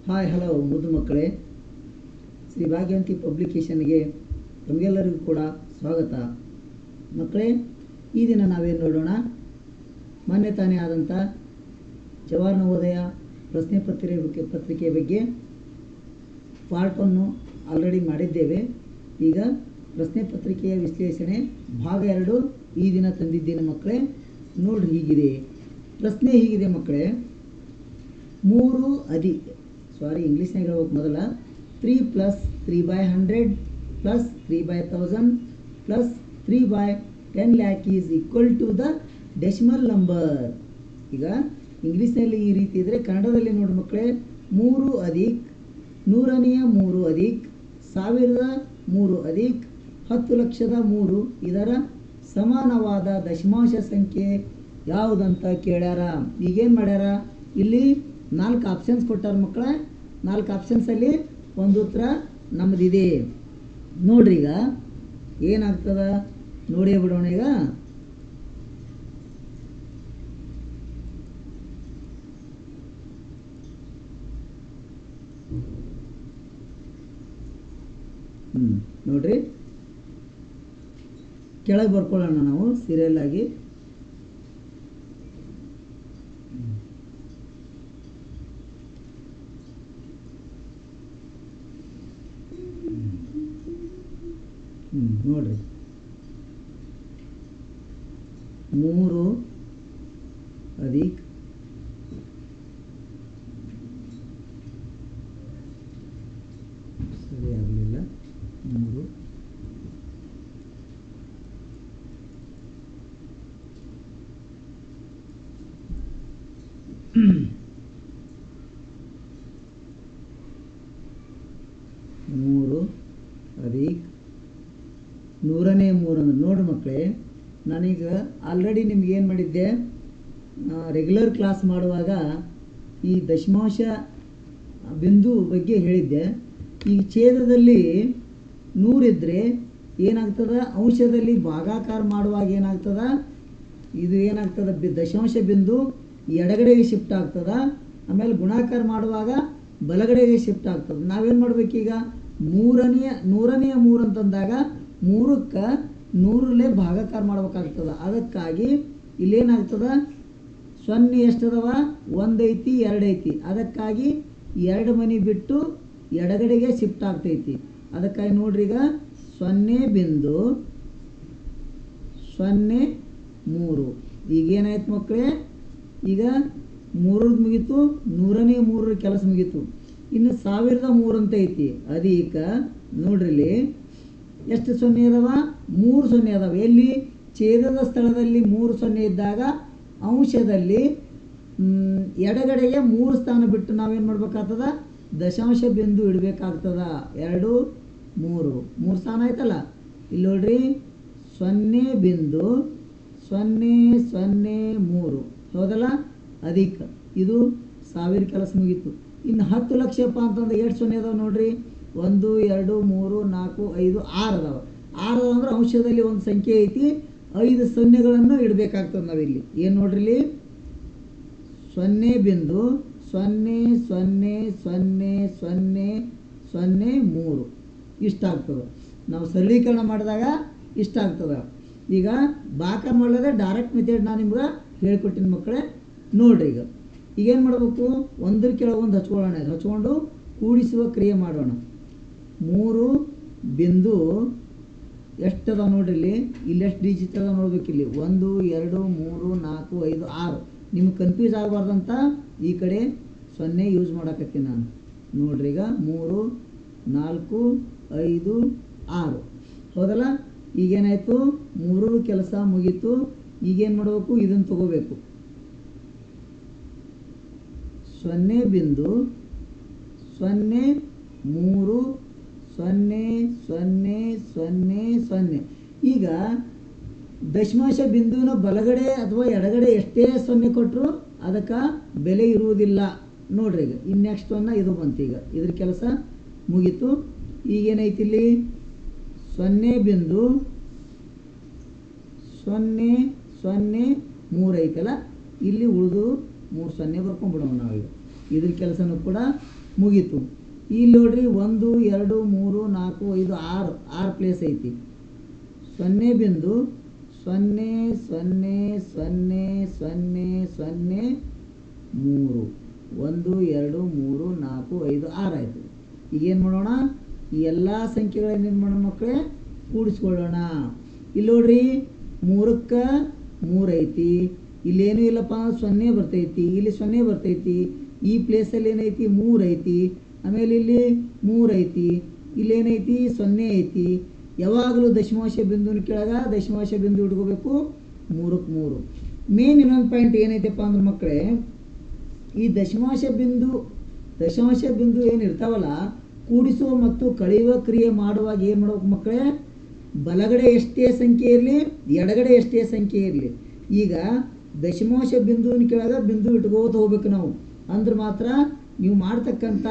Hi hello ಮುದ್ದು ಮಕ್ಕಳೇ, ಶ್ರೀ ಭಾಗ್ಯವಂತಿ ಪಬ್ಲಿಕೇಶನ್ಗೆ ತಮಗೆಲ್ಲರಿಗೂ ಕೂಡ ಸ್ವಾಗತ. ಮಕ್ಕಳೇ, ಈ ದಿನ ನಾವೇನು ನೋಡೋಣ, ಮಾನ್ಯ ತಾನೇ ಆದಂಥ ಜವಾಹರ್ ನವೋದಯ ಪ್ರಶ್ನೆ ಪತ್ರಿಕೆ ಬಗ್ಗೆ ಪಾರ್ಟ್ 1 ಆಲ್ರೆಡಿ ಮಾಡಿದ್ದೇವೆ. ಈಗ ಪ್ರಶ್ನೆ ಪತ್ರಿಕೆಯ ವಿಶ್ಲೇಷಣೆ ಭಾಗ 2 ಈ ದಿನ ತಂದಿದ್ದೇನೆ ಮಕ್ಕಳೇ. ನೋಡ್ರಿ, ಹೀಗಿದೆ ಪ್ರಶ್ನೆ. ಹೀಗಿದೆ ಮಕ್ಕಳೇ, 3 ಇಂಗ್ಲೀಷ್ನಾಗ ಹೇಳ್ಬೇಕು ಮೊದಲ. 3 + 3/100 + 3/1000 + 3/10 lakh is equal to the decimal number. ಈಗ ಇಂಗ್ಲೀಷ್ನಲ್ಲಿ ಈ ರೀತಿ ಇದ್ದರೆ ಕನ್ನಡದಲ್ಲಿ ನೋಡಿ ಮಕ್ಕಳೇ, 3 + 100ನೇ 3 + 1000 + 10 ಲಕ್ಷದ 3 ಇದರ ಸಮಾನವಾದ ದಶಮಾಂಶ ಸಂಖ್ಯೆ ಯಾವುದಂತ ಕೇಳ್ಯಾರ. ಈಗೇನು ಮಾಡ್ಯಾರ, ಇಲ್ಲಿ 4 ಆಪ್ಷನ್ಸ್ ಕೊಟ್ಟಾರ ಮಕ್ಕಳ. 4 ಆಪ್ಷನ್ಸಲ್ಲಿ ಒಂದು ಉತ್ತರ ನಮ್ಮದಿದೆ. ನೋಡ್ರಿ, ಈಗ ಏನಾಗ್ತದ ನೋಡೇ ಬಿಡೋಣ. ಈಗ ನೋಡ್ರಿ, ಕೆಳಗೆ ಬರ್ಕೊಳ್ಳೋಣ ನಾವು ಸೀರಿಯಲ್ ಆಗಿ. ನೋಡ್ರಿ, 3 + ಸರಿ ಆಗಲಿಲ್ಲ 3 + 100ನೇ 3 ಅಂದ್ರೆ ನೋಡ್ರಿ ಮಕ್ಕಳೇ, ನಾನೀಗ ಆಲ್ರೆಡಿ ನಿಮ್ಗೆ ಏನು ಮಾಡಿದ್ದೆ, ರೆಗ್ಯುಲರ್ ಕ್ಲಾಸ್ ಮಾಡುವಾಗ ಈ ದಶಮಾಂಶ ಬಿಂದು ಬಗ್ಗೆ ಹೇಳಿದ್ದೆ. ಈ ಛೇದದಲ್ಲಿ 100 ಇದ್ದರೆ ಏನಾಗ್ತದ, ಅಂಶದಲ್ಲಿ ಭಾಗಾಕಾರ ಮಾಡುವಾಗ ಏನಾಗ್ತದ, ಇದು ಏನಾಗ್ತದ, ದಶಮಾಂಶ ಬಿಂದು ಎಡಗಡೆಗೆ ಶಿಫ್ಟ್ ಆಗ್ತದ. ಆಮೇಲೆ ಗುಣಾಕಾರ ಮಾಡುವಾಗ ಬಲಗಡೆಗೆ ಶಿಫ್ಟ್ ಆಗ್ತದೆ. ನಾವೇನು ಮಾಡ್ಬೇಕೀಗ, 100ನೇ 3 ಅಂತಂದಾಗ 3ಕ್ಕೆ 100 ಭಾಗಾಕಾರ ಮಾಡ್ಬೇಕಾಗ್ತದೆ. ಅದಕ್ಕಾಗಿ ಇಲ್ಲೇನಾಗ್ತದ, 0 ಎಷ್ಟದವ, 1 ಐತಿ 2 ಐತಿ. ಅದಕ್ಕಾಗಿ 2 ಮನೆ ಬಿಟ್ಟು ಎಡಗಡೆಗೆ ಶಿಫ್ಟ್ ಆಗ್ತೈತಿ. ಅದಕ್ಕಾಗಿ ನೋಡ್ರಿ, ಈಗ 0.03 ಈಗೇನಾಯ್ತು ಮಕ್ಕಳೇ, ಈಗ 3 ಮುಗೀತು, 100ನೇ 3 ಕೆಲಸ ಮುಗೀತು. ಇನ್ನು 1003 ಅಂತ ಐತಿ. ಅದೀಗ ನೋಡ್ರಿ, ಇಲ್ಲಿ ಎಷ್ಟು 0 ಅದಾವ, 3 0 ಅದಾವ. ಎಲ್ಲಿ, ಛೇದದ ಸ್ಥಳದಲ್ಲಿ 3 0 ಇದ್ದಾಗ ಅಂಶದಲ್ಲಿ ಎಡಗಡೆಗೆ 3 ಸ್ಥಾನ ಬಿಟ್ಟು ನಾವೇನು ಮಾಡ್ಬೇಕಾಗ್ತದ, ದಶಾಂಶ ಬಿಂದು ಇಡಬೇಕಾಗ್ತದ. 2 3 ಸ್ಥಾನ ಆಯ್ತಲ್ಲ. ಇಲ್ಲಿ ನೋಡ್ರಿ, 0.003 ಹೌದಲ್ಲ. ಅಧಿಕ ಇದು 1000 ಕೆಲಸ ಮುಗೀತು. ಇನ್ನು 10 ಲಕ್ಷಪ್ಪ ಅಂತಂದ್ರೆ ಎಷ್ಟು 0 ಅದಾವೆ ನೋಡ್ರಿ, 1 2 3 4 5 6 ಅದಾವೆ. 6 ಅಂದ್ರೆ ಅಂಶದಲ್ಲಿ ಒಂದು ಸಂಖ್ಯೆ ಐತಿ, 5 ಸೊನ್ನೆಗಳನ್ನು ಇಡಬೇಕಾಗ್ತದೆ ನಾವಿಲ್ಲಿ. ಏನು ನೋಡ್ರಿ, ಇಲ್ಲಿ 0.000003 ಇಷ್ಟಾಗ್ತದೆ. ನಾವು ಸರಳೀಕರಣ ಮಾಡಿದಾಗ ಇಷ್ಟಾಗ್ತದೆ. ಈಗ ಭಾಗಾಕಾರ ಮಾಡಲಾದ್ರೆ ಡೈರೆಕ್ಟ್ ಮೆಥಡ್ ನಾನು ನಿಮ್ಗೆ ಹೇಳ್ಕೊಟ್ಟಿನಿ ಮಕ್ಕಳೇ. ನೋಡ್ರಿ, ಈಗೇನು ಮಾಡಬೇಕು, ಒಂದ್ರ ಕೆಳಗೆ ಒಂದು ಹಚ್ಕೊಳ್ಳೋಣ. ಹಚ್ಕೊಂಡು ಕೂಡಿಸುವ ಕ್ರಿಯೆ ಮಾಡೋಣ. 3 ಬಿಂದು ಎಷ್ಟದ ನೋಡ್ರಿ, ಇಲ್ಲಿ ಎಷ್ಟು ಡಿಜಿಟ್ ಅದ ನೋಡ್ಬೇಕು. ಇಲ್ಲಿ 1 2 3 4 5 6. ನಿಮ್ಗೆ ಕನ್ಫ್ಯೂಸ್ ಆಗಬಾರ್ದಂತ ಈ ಕಡೆ 0 ಯೂಸ್ ಮಾಡಕತ್ತೀನಿ ನಾನು. ನೋಡ್ರಿ, ಈಗ 3 4 5 6 ಹೌದಲ್ಲ. ಈಗೇನಾಯಿತು, 3 ಕೆಲಸ ಮುಗೀತು. ಈಗೇನು ಮಾಡಬೇಕು, ಇದನ್ನು ತಗೋಬೇಕು. 0.030000. ಈಗ ದಶಮಾಂಶ ಬಿಂದುವಿನ ಬಲಗಡೆ ಅಥವಾ ಎಡಗಡೆ ಎಷ್ಟೇ 0 ಕೊಟ್ಟರು ಅದಕ್ಕೆ ಬೆಲೆ ಇರುವುದಿಲ್ಲ. ನೋಡ್ರಿ, ಈಗ ಇನ್ನು ನೆಕ್ಸ್ಟ್ ಇದು ಬಂತು. ಈಗ ಇದ್ರ ಕೆಲಸ ಮುಗೀತು. ಈಗೇನೈತಿ, ಇಲ್ಲಿ 0.003 ಐತಲ್ಲ. ಇಲ್ಲಿ ಉಳಿದು 3 0 ಬರ್ಕೊಂಡ್ಬಿಡೋಣ ನಾವೀಗ. ಇದ್ರ ಕೆಲಸನೂ ಕೂಡ ಮುಗೀತು. ಇಲ್ಲಿ ನೋಡ್ರಿ 1 2 3 4 5 6 ಪ್ಲೇಸ್ ಐತಿ. 0.0000000 3 1 2 3 4 5 6 ಆಯಿತು. ಈಗೇನು ಮಾಡೋಣ, ಈ ಎಲ್ಲ ಸಂಖ್ಯೆಗಳನ್ನ ಏನು ಮಾಡೋಣ ಮಕ್ಕಳೇ, ಕೂಡಿಸ್ಕೊಳ್ಳೋಣ. ಇಲ್ಲಿ ನೋಡ್ರಿ 3ಕ್ಕೆ 3 ಐತಿ, ಇಲ್ಲೇನು ಇಲ್ಲಪ್ಪ 0 ಬರ್ತೈತಿ, ಇಲ್ಲಿ 0 ಬರ್ತೈತಿ, ಈ ಪ್ಲೇಸಲ್ಲಿ ಏನೈತಿ 3 ಐತಿ, ಆಮೇಲೆ ಇಲ್ಲಿ 3 ಐತಿ, ಇಲ್ಲೇನೈತಿ 0 ಐತಿ. ಯಾವಾಗಲೂ ದಶಮಾಂಶ ಬಿಂದುವಿನ ಕೆಳಗೆ ದಶಮಾಂಶ ಬಿಂದು ಇಟ್ಕೋಬೇಕು 3ಕ್ಕೆ 3. ಮೇನ್ ಇನ್ನೊಂದು ಪಾಯಿಂಟ್ ಏನೈತಪ್ಪ ಅಂದ್ರೆ ಮಕ್ಕಳೇ, ಈ ದಶಮಾಂಶ ಬಿಂದು ಏನು ಇರ್ತಾವಲ್ಲ, ಕೂಡಿಸುವ ಮತ್ತು ಕಳೆಯುವ ಕ್ರಿಯೆ ಮಾಡುವಾಗ ಏನು ಮಾಡ್ಬೇಕು ಮಕ್ಕಳೇ, ಬಲಗಡೆ ಎಷ್ಟೇ ಸಂಖ್ಯೆ ಇರಲಿ ಎಡಗಡೆ ಎಷ್ಟೇ ಸಂಖ್ಯೆ ಇರಲಿ, ಈಗ ದಶಮಾಂಶ ಬಿಂದುವಿನ ಕೆಳಗೆ ಬಿಂದು ಇಟ್ಕೋತ ಹೋಗ್ಬೇಕು ನಾವು. ಅಂದ್ರೆ ಮಾತ್ರ ನೀವು ಮಾಡ್ತಕ್ಕಂಥ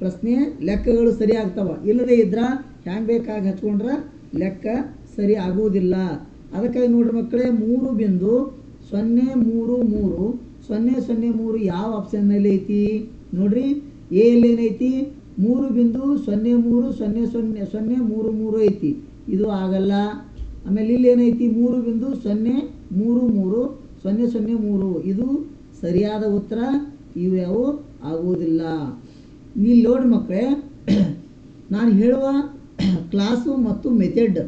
ಪ್ರಶ್ನೆ ಲೆಕ್ಕಗಳು ಸರಿ ಆಗ್ತಾವ. ಇಲ್ಲದೇ ಇದ್ರೆ ಹ್ಯಾಂಗೆ ಬೇಕಾಗಿ ಹಚ್ಕೊಂಡ್ರೆ ಲೆಕ್ಕ ಸರಿ ಆಗುವುದಿಲ್ಲ. ಅದಕ್ಕಾಗಿ ನೋಡ್ರಿ ಮಕ್ಕಳೇ, 3 ಬಿಂದು 0 3 3 0 0 3 ಯಾವ ಆಪ್ಷನ್ನಲ್ಲಿ ಐತಿ ನೋಡ್ರಿ, ಎ ಎಲ್ಲಿ ಏನೈತಿ 3 ಬಿಂದು 0 3 0 0 0 3 3 ಐತಿ, ಇದು ಆಗಲ್ಲ. ಆಮೇಲೆ ಇಲ್ಲಿ ಏನೈತಿ 3 ಬಿಂದು 0 3 3 0 0 3, ಇದು ಸರಿಯಾದ ಉತ್ತರ. ಇವು ಯಾವ ಆಗುವುದಿಲ್ಲ. ಇಲ್ಲಿ ನೋಡಿ ಮಕ್ಕಳೇ, ನಾನು ಹೇಳುವ ಕ್ಲಾಸು ಮತ್ತು ಮೆಥಡ್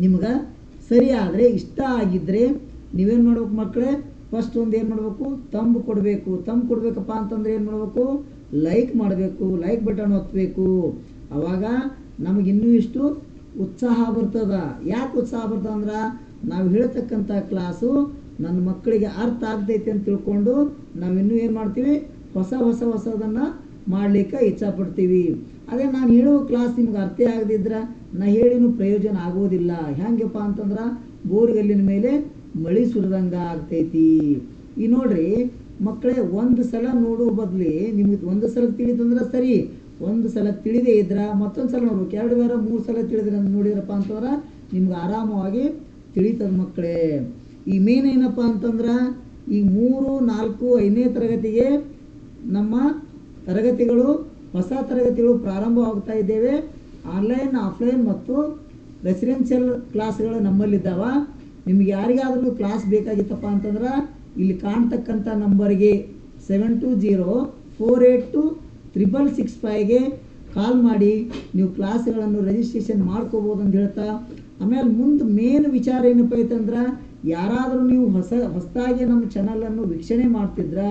ನಿಮ್ಗೆ ಸರಿ ಆದರೆ ಇಷ್ಟ ಆಗಿದ್ದರೆ ನೀವೇನು ಮಾಡ್ಬೇಕು ಮಕ್ಕಳೇ, ಫಸ್ಟ್ ಒಂದು ಏನು ಮಾಡಬೇಕು, ತಂಬ್ ಕೊಡಬೇಕು. ತಂಬ್ ಕೊಡಬೇಕಪ್ಪ ಅಂತಂದರೆ ಏನು ಮಾಡಬೇಕು, ಲೈಕ್ ಮಾಡಬೇಕು, ಲೈಕ್ ಬಟನ್ ಒತ್ತಬೇಕು. ಆವಾಗ ನಮಗಿನ್ನೂ ಇಷ್ಟು ಉತ್ಸಾಹ ಬರ್ತದ. ಯಾಕೆ ಉತ್ಸಾಹ ಬರ್ತದೆ ಅಂದ್ರೆ, ನಾವು ಹೇಳ್ತಕ್ಕಂಥ ಕ್ಲಾಸು ನನ್ನ ಮಕ್ಕಳಿಗೆ ಅರ್ಥ ಆಗ್ತೈತೆ ಅಂತ ತಿಳ್ಕೊಂಡು ನಾವಿನ್ನೂ ಏನು ಮಾಡ್ತೀವಿ, ಹೊಸದನ್ನು ಮಾಡಲಿಕ್ಕೆ ಇಚ್ಛಪಡ್ತೀವಿ. ಅದೇ ನಾನು ಹೇಳೋ ಕ್ಲಾಸ್ ನಿಮ್ಗೆ ಅರ್ಥ ಆಗದಿದ್ರೆ ನಾ ಹೇಳಿನೂ ಪ್ರಯೋಜನ ಆಗೋದಿಲ್ಲ. ಹೆಂಗಪ್ಪ ಅಂತಂದ್ರೆ ಬೋರ್ಗಲ್ಲಿನ ಮೇಲೆ ಮಳೆ ಸುರಿದಂಗೆ ಆಗ್ತೈತಿ. ಈ ನೋಡ್ರಿ ಮಕ್ಕಳೇ, ಒಂದು ಸಲ ನೋಡೋ ಬದಲಿ ನಿಮ್ಗೆ ಒಂದು ಸಲ ತಿಳಿತಂದ್ರೆ ಸರಿ, ಒಂದು ಸಲ ತಿಳಿದೇ ಇದ್ರೆ ಮತ್ತೊಂದು ಸಲ ನೋಡ್ಬೇಕು, 2 ಬಾರ 3 ಸಲ ತಿಳಿದ್ರೆ ನೋಡಿದ್ರಪ್ಪ ಅಂತಂದ್ರೆ ನಿಮ್ಗೆ ಆರಾಮವಾಗಿ ತಿಳಿತದ ಮಕ್ಕಳೇ. ಈ ಮೇನ್ ಏನಪ್ಪ ಅಂತಂದ್ರೆ, ಈ 3, 4, 5ನೇ ತರಗತಿಗೆ ನಮ್ಮ ತರಗತಿಗಳು ಹೊಸ ತರಗತಿಗಳು ಪ್ರಾರಂಭವಾಗ್ತಾ ಇದ್ದೇವೆ. ಆನ್ಲೈನ್, ಆಫ್ಲೈನ್ ಮತ್ತು ರೆಸಿಡೆನ್ಷಿಯಲ್ ಕ್ಲಾಸ್ಗಳು ನಮ್ಮಲ್ಲಿದ್ದಾವ. ನಿಮ್ಗೆ ಯಾರಿಗಾದರೂ ಕ್ಲಾಸ್ ಬೇಕಾಗಿತ್ತಪ್ಪ ಅಂತಂದ್ರೆ ಇಲ್ಲಿ ಕಾಣ್ತಕ್ಕಂಥ ನಂಬರ್ಗೆ 7204826665ಗೆ ಕಾಲ್ ಮಾಡಿ ನೀವು ಕ್ಲಾಸ್ಗಳನ್ನು ರಿಜಿಸ್ಟ್ರೇಷನ್ ಮಾಡ್ಕೋಬೋದು ಅಂತ ಹೇಳ್ತಾ, ಆಮೇಲೆ ಮುಂದೆ ಮೇನ್ ವಿಚಾರ ಏನಪ್ಪ ಐತಂದ್ರೆ, ಯಾರಾದರೂ ನೀವು ಹೊಸದಾಗಿ ನಮ್ಮ ಚಾನಲನ್ನು ವೀಕ್ಷಣೆ ಮಾಡ್ತಿದ್ರೆ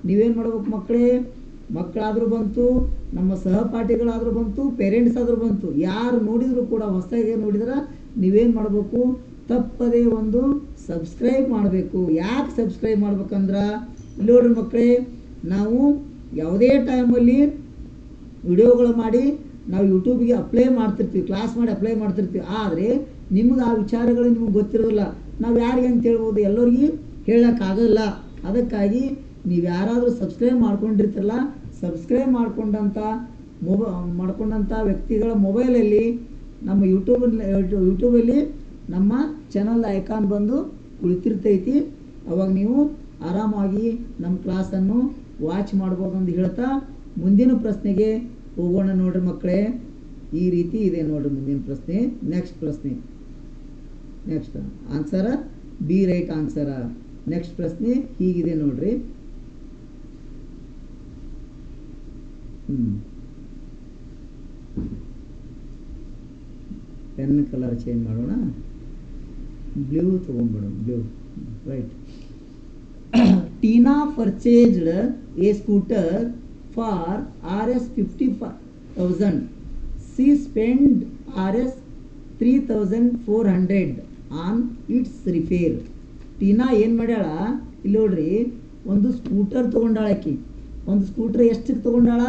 ನೀವೇನು ಮಾಡ್ಬೇಕು ಮಕ್ಕಳೇ, ಮಕ್ಕಳಾದರೂ ಬಂತು, ನಮ್ಮ ಸಹಪಾಠಿಗಳಾದರೂ ಬಂತು, ಪೇರೆಂಟ್ಸ್ ಆದರೂ ಬಂತು, ಯಾರು ನೋಡಿದರೂ ಕೂಡ ಹೊಸದಾಗಿ ನೋಡಿದ್ರೆ ನೀವೇನು ಮಾಡಬೇಕು, ತಪ್ಪದೇ ಒಂದು ಸಬ್ಸ್ಕ್ರೈಬ್ ಮಾಡಬೇಕು. ಯಾಕೆ ಸಬ್ಸ್ಕ್ರೈಬ್ ಮಾಡ್ಬೇಕಂದ್ರೆ, ನೋಡ್ರಿ ಮಕ್ಕಳೇ, ನಾವು ಯಾವುದೇ ಟೈಮಲ್ಲಿ ವಿಡಿಯೋಗಳು ಮಾಡಿ ನಾವು ಯೂಟ್ಯೂಬಿಗೆ ಅಪ್ಲೈ ಮಾಡ್ತಿರ್ತೀವಿ, ಕ್ಲಾಸ್ ಮಾಡಿ ಅಪ್ಲೈ ಮಾಡ್ತಿರ್ತೀವಿ. ಆದರೆ ನಿಮ್ಗೆ ಆ ವಿಚಾರಗಳು ನಿಮ್ಗೆ ಗೊತ್ತಿರೋದಿಲ್ಲ. ನಾವು ಯಾರಿಗೆ ಅಂತ ಹೇಳ್ಬೋದು, ಎಲ್ಲರಿಗೂ ಹೇಳೋಕ್ಕಾಗಲ್ಲ. ಅದಕ್ಕಾಗಿ ನೀವು ಯಾರಾದರೂ ಸಬ್ಸ್ಕ್ರೈಬ್ ಮಾಡ್ಕೊಂಡಿರ್ತಿರಲ್ಲ, ಸಬ್ಸ್ಕ್ರೈಬ್ ಮಾಡ್ಕೊಂಡಂಥ ವ್ಯಕ್ತಿಗಳ ಮೊಬೈಲಲ್ಲಿ ನಮ್ಮ ಯೂಟ್ಯೂಬಲ್ಲಿ ನಮ್ಮ ಚಾನಲ್ ಐಕಾನ್ ಬಂದು ಕುಳಿತಿರ್ತೈತಿ. ಅವಾಗ ನೀವು ಆರಾಮಾಗಿ ನಮ್ಮ ಕ್ಲಾಸನ್ನು ವಾಚ್ ಮಾಡ್ಬೋದು ಅಂತ ಹೇಳ್ತಾ ಮುಂದಿನ ಪ್ರಶ್ನೆಗೆ ಹೋಗೋಣ. ನೋಡ್ರಿ ಮಕ್ಕಳೇ, ಈ ರೀತಿ ಇದೆ ನೋಡ್ರಿ ಮುಂದಿನ ಪ್ರಶ್ನೆ. Next answer B right answer. Next ಪ್ರಶ್ನೆ ಹೀಗಿದೆ ನೋಡ್ರಿ. ಪೆನ್ ಕಲರ್ ಚೇಂಜ್ ಮಾಡೋಣ, ಬ್ಲೂ ತಗೊಂಡ್ಬಿಡೋಣ, blue right. Tina purchased a scooter for Rs 50,000. She spent Rs 3,400 on its repair. Tina ಏನು ಮಾಡ್ಯಾಳ, ಇಲ್ಲಿ ನೋಡ್ರಿ, ಒಂದು ಸ್ಕೂಟರ್ ತೊಗೊಂಡಾಳಕಿ. ಒಂದು ಸ್ಕೂಟರ್ ಎಷ್ಟಕ್ಕೆ ತೊಗೊಂಡಾಳ,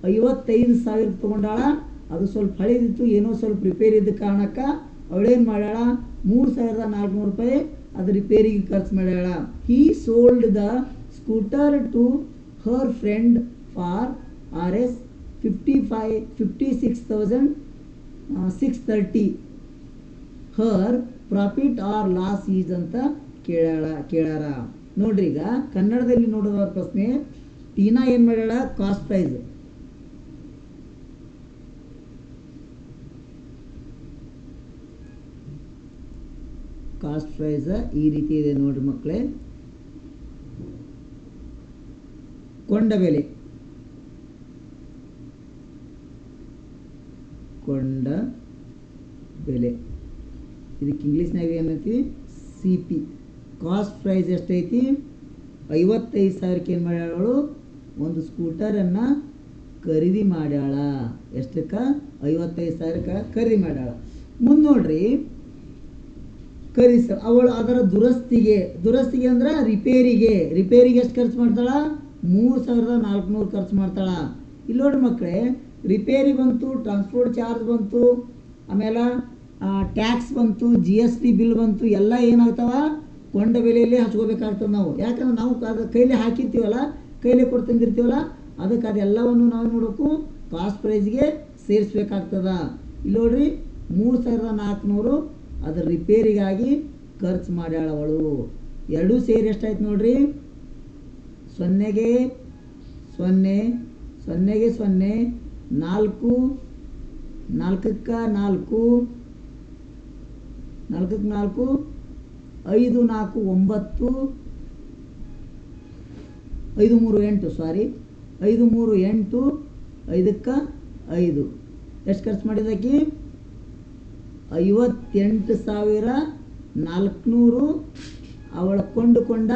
55,000 ತೊಗೊಂಡಾಳ. ಅದು ಸ್ವಲ್ಪ ಹಳಿದಿತ್ತು, ಏನೋ ಸ್ವಲ್ಪ ರಿಪೇರಿ ಇದ್ದ ಕಾರಣಕ್ಕೆ ಅವಳೇನು ಮಾಡ್ಯಾಳ, 3,400 ರೂಪಾಯಿ ಅದು ರಿಪೇರಿಗೆ ಖರ್ಚು ಮಾಡ್ಯಾಳ. He sold the scooter to her friend for Rs 56,630. Her profit or loss is ಅಂತ ಕೇಳ್ಯಾರ. ನೋಡ್ರಿ, ಈಗ ಕನ್ನಡದಲ್ಲಿ ನೋಡೋದ ಪ್ರಶ್ನೆ, ಟೀನಾ ಏನು ಮಾಡ್ಯಾಳ, ಕಾಸ್ಟ್ ಪ್ರೈಸ್ ಈ ರೀತಿ ಇದೆ ನೋಡ್ರಿ ಮಕ್ಕಳೇ. ಕೊಂಡ ಬೆಲೆ ಇದಕ್ಕೆ ಇಂಗ್ಲೀಷ್ನಾಗ ಏನೈತಿ, CP. ಕಾಸ್ಟ್ ಪ್ರೈಸ್ ಎಷ್ಟೈತಿ, 55,000ಕ್ಕೆ ಏನು ಮಾಡ್ಯಾಳು, ಒಂದು ಸ್ಕೂಟರನ್ನು ಖರೀದಿ ಮಾಡ್ಯಾಳ. ಎಷ್ಟಕ್ಕೆ, 55,000ಕ್ಕೆ ಖರೀದಿ ಮಾಡ್ಯಾಳ. ಮುಂದೆ ನೋಡ್ರಿ, ಅವಳು ಅದರ ದುರಸ್ತಿಗೆ ಅಂದ್ರೆ ರಿಪೇರಿಗೆ ಎಷ್ಟು ಖರ್ಚು ಮಾಡ್ತಾಳ, 3,400 ಖರ್ಚು ಮಾಡ್ತಾಳ. ಇಲ್ಲಿ ನೋಡ್ರಿ ಮಕ್ಕಳೇ, ರಿಪೇರಿ ಬಂತು, ಟ್ರಾನ್ಸ್ಪೋರ್ಟ್ ಚಾರ್ಜ್ ಬಂತು, ಆಮೇಲೆ ಟ್ಯಾಕ್ಸ್ ಬಂತು, GST ಬಿಲ್ ಬಂತು, ಎಲ್ಲ ಏನಾಗ್ತಾವ ಕೊಂಡ ಬೆಲೆಯಲ್ಲೇ ಹಚ್ಕೋಬೇಕಾಗ್ತದೆ ನಾವು. ಯಾಕಂದ್ರೆ ನಾವು ಕೈಲಿ ಹಾಕಿರ್ತೀವಲ್ಲ, ಕೈಲಿ ಕೊಟ್ಟು ತಂದಿರ್ತೀವಲ್ಲ, ಅದಕ್ಕೆ ಅದೆಲ್ಲವನ್ನು ನಾವು ನೋಡಬೇಕು ಕಾಸ್ಟ್ ಪ್ರೈಸ್ಗೆ ಸೇರಿಸ್ಬೇಕಾಗ್ತದ. ಇಲ್ಲಿ ನೋಡ್ರಿ 3,400 ಅದರ ರಿಪೇರಿಗಾಗಿ ಖರ್ಚು ಮಾಡ್ಯಾಳ ಅವಳು. ಎರಡೂ ಸೇರಿ ಎಷ್ಟಾಯ್ತು ನೋಡ್ರಿ, 0ಗೆ 0, 0ಗೆ 0, 4, 4ಕ್ಕೆ 4, 4ಕ್ಕೆ 4, 5, 4, 9, 5, 3, 8, ಸಾರಿ 5, 3, 8, 5ಕ್ಕೆ 5 ಎಷ್ಟು ಖರ್ಚು ಮಾಡಿದಾಕಿ, 58,400 ಅವಳ ಕೊಂಡುಕೊಂಡ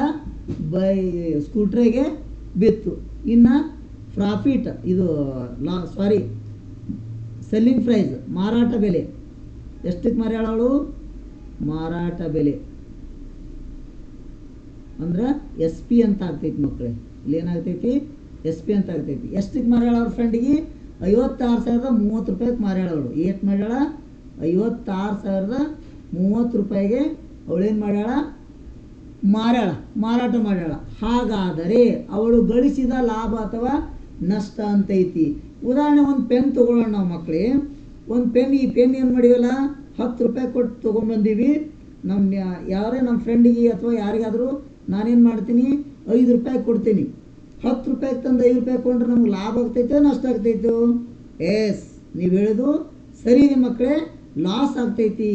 ಸ್ಕೂಟ್ರಿಗೆ ಬಿತ್ತು. ಇನ್ನು ಪ್ರಾಫಿಟ್ ಇದು ಸೆಲ್ಲಿಂಗ್ ಪ್ರೈಸ್, ಮಾರಾಟ ಬೆಲೆ ಎಷ್ಟಕ್ಕೆ ಮಾರ್ಯಾಳವಳು, ಮಾರಾಟ ಬೆಲೆ ಅಂದ್ರೆ SP ಅಂತ ಆಗ್ತೈತಿ ಮಕ್ಕಳೇ. ಇಲ್ಲಿ ಏನಾಗ್ತೈತಿ, SP ಅಂತ ಆಗ್ತೈತಿ. ಎಷ್ಟಕ್ಕೆ ಮಾರ್ಯಾಳ ಅವ್ರ ಫ್ರೆಂಡಿಗೆ, 56,030 ರೂಪಾಯಿಗೆ ಮಾರ್ಯಾಳವಳು. ಎಷ್ಟು ಮಾಡ್ಯಾಳ, 56,030 ರೂಪಾಯಿಗೆ ಅವಳೇನು ಮಾಡ್ಯಾಳ, ಮಾರಾಟ ಮಾಡ್ಯಾಳ. ಹಾಗಾದರೆ ಅವಳು ಗಳಿಸಿದ ಲಾಭ ಅಥವಾ ನಷ್ಟ ಅಂತೈತಿ. ಉದಾಹರಣೆ ಒಂದು ಪೆನ್ ತೊಗೊಳ್ಳೋಣ ನಾವು ಮಕ್ಕಳೇ. ಒಂದು ಪೆನ್, ಈ ಪೆನ್ ಏನು ಮಾಡಿವಲ್ಲ, 10 ರೂಪಾಯಿ ಕೊಟ್ಟು ತೊಗೊಂಡ್ಬಂದೀವಿ. ಯಾರೇ ನಮ್ಮ ಫ್ರೆಂಡಿಗೆ ಅಥವಾ ಯಾರಿಗಾದರೂ ನಾನೇನು ಮಾಡ್ತೀನಿ, 5 ರೂಪಾಯಿ ಕೊಡ್ತೀನಿ. 10 ರೂಪಾಯಿಗೆ ತಂದು 5 ರೂಪಾಯಿ ಕೊಂಡ್ರೆ ನಮ್ಗೆ ಲಾಭ ಆಗ್ತೈತೆ, ನಷ್ಟ ಆಗ್ತೈತು? ಎಸ್, ನೀವು ಹೇಳೋದು ಸರಿ ಇದೆ ಮಕ್ಕಳೇ, ಲಾಸ್ ಆಗ್ತೈತಿ.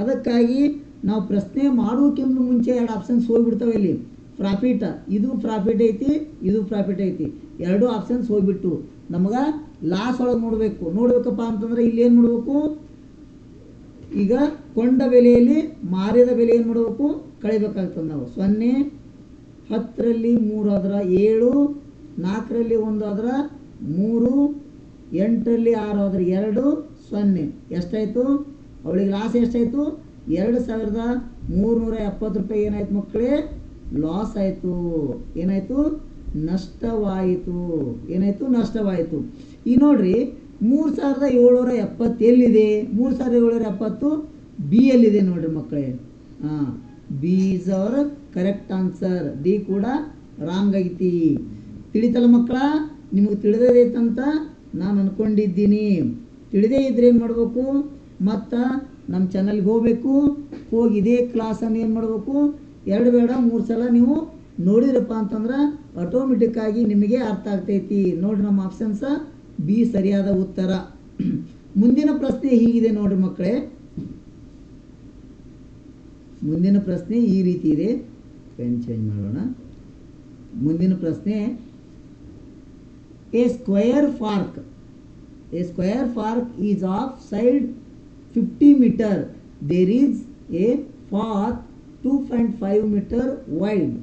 ಅದಕ್ಕಾಗಿ ನಾವು ಪ್ರಶ್ನೆ ಮಾಡೋಕ್ಕಿಂತ ಮುಂಚೆ 2 ಆಪ್ಷನ್ಸ್ ಹೋಗ್ಬಿಡ್ತಾವೆ. ಇಲ್ಲಿ ಪ್ರಾಫಿಟ್, ಇದು ಪ್ರಾಫಿಟ್ ಐತಿ, ಇದು ಪ್ರಾಫಿಟ್ ಐತಿ, 2 ಆಪ್ಷನ್ಸ್ ಹೋಗ್ಬಿಟ್ಟು ನಮಗೆ ಲಾಸ್ ಒಳಗೆ ನೋಡಬೇಕಪ್ಪ ಅಂತಂದ್ರೆ ಇಲ್ಲಿ ಏನು ಮಾಡಬೇಕು, ಈಗ ಕೊಂಡ ಬೆಲೆಯಲ್ಲಿ ಮಾರಿದ ಬೆಲೆ ಏನು ಮಾಡಬೇಕು, ಕಳಿಬೇಕಾಗ್ತದೆ ನಾವು. 0, 10ರಲ್ಲಿ 3 ಆದ್ರೆ 7, 4ರಲ್ಲಿ 1 ಆದ್ರೆ 3, 8ರಲ್ಲಿ 6 ಆದ್ರೆ 2, 0 ಎಷ್ಟಾಯಿತು, ಅವಳಿಗೆ ಲಾಸ್ ಎಷ್ಟಾಯಿತು, 2,370 ರೂಪಾಯಿ ಏನಾಯ್ತು ಮಕ್ಕಳೇ, ಲಾಸ್ ಆಯಿತು. ಏನಾಯಿತು, ನಷ್ಟವಾಯಿತು. ನಷ್ಟವಾಯಿತು. ಈಗ ನೋಡ್ರಿ 3,770 ಎಲ್ಲಿದೆ, 3,770 ಬಿ ಎಲ್ಲಿದೆ ನೋಡ್ರಿ ಮಕ್ಕಳೇ. B is our correct answer. D ಕೂಡ ರಾಂಗ್ ಆಗೈತಿ. ತಿಳಿತಲ್ಲ ಮಕ್ಕಳ, ನಿಮಗೆ ತಿಳಿದೈತಂತ ನಾನು ಅಂದ್ಕೊಂಡಿದ್ದೀನಿ. ತಿಳಿದೇ ಇದ್ರೆ ಏನು ಮಾಡಬೇಕು, ಮತ್ತು ನಮ್ಮ ಚಾನಲ್ಗೆ ಹೋಗಬೇಕು. ಹೋಗಿ ಇದೇ ಕ್ಲಾಸನ್ನು ಏನು ಮಾಡಬೇಕು, 2 ಬೇಡ 3 ಸಲ ನೀವು ನೋಡಿದ್ರಪ್ಪ ಅಂತಂದ್ರೆ ಆಟೋಮೆಟಿಕ್ಕಾಗಿ ನಿಮಗೆ ಅರ್ಥ ಆಗ್ತೈತಿ. ನೋಡ್ರಿ, ನಮ್ಮ ಆಪ್ಷನ್ಸ ಬಿ ಸರಿಯಾದ ಉತ್ತರ. ಮುಂದಿನ ಪ್ರಶ್ನೆ ಹೀಗಿದೆ ನೋಡ್ರಿ ಮಕ್ಕಳೇ. ಮುಂದಿನ ಪ್ರಶ್ನೆ ಈ ರೀತಿ ಇದೆ. ಪೆನ್ ಚೇಂಜ್ ಮಾಡೋಣ. ಮುಂದಿನ ಪ್ರಶ್ನೆ, a square park is of side 50 meter. There is a path 2.5 meter wide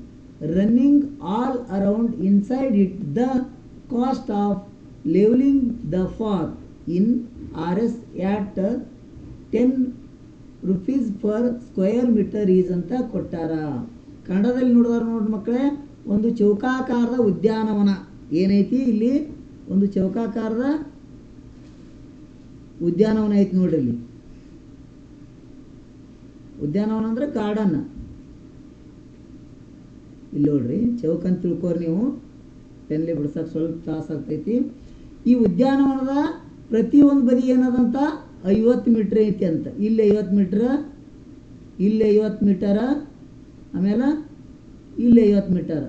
running all around inside it. The cost of leveling the path in RS at 10 rupees per square meter is ಅಂತ ಕೊಟ್ಟಾರ. ಕನ್ನಡದಲ್ಲಿ ನೋಡಿದಾರೆ ನೋಡ್ರಿ ಮಕ್ಕಳೇ. ಒಂದು ಚೌಕಾಕಾರದ ಉದ್ಯಾನವನ ಏನೈತಿ, ಇಲ್ಲಿ ಒಂದು ಚೌಕಾಕಾರದ ಉದ್ಯಾನವನ ಐತಿ ನೋಡ್ರಿ. ಇಲ್ಲಿ ಉದ್ಯಾನವನ ಅಂದ್ರೆ ಗಾರ್ಡನ್. ಇಲ್ಲಿ ನೋಡ್ರಿ, ಚೌಕ ಅಂತ ತಿಳ್ಕೋರಿ ನೀವು. ಪೆನ್ಲಿ ಬಿಡ್ಸಕ್ಕೆ ಸ್ವಲ್ಪ ತ್ರಾಸ ಆಗ್ತೈತಿ. ಈ ಉದ್ಯಾನವನದ ಪ್ರತಿಯೊಂದು ಬದಿ ಏನದಂತ 50 ಮೀಟ್ರ್ ಐತಿ ಅಂತ. ಇಲ್ಲಿ 50 ಮೀಟ್ರ್, ಇಲ್ಲಿ 50 ಮೀಟರ, ಆಮೇಲೆ ಇಲ್ಲಿ 50 ಮೀಟರ್,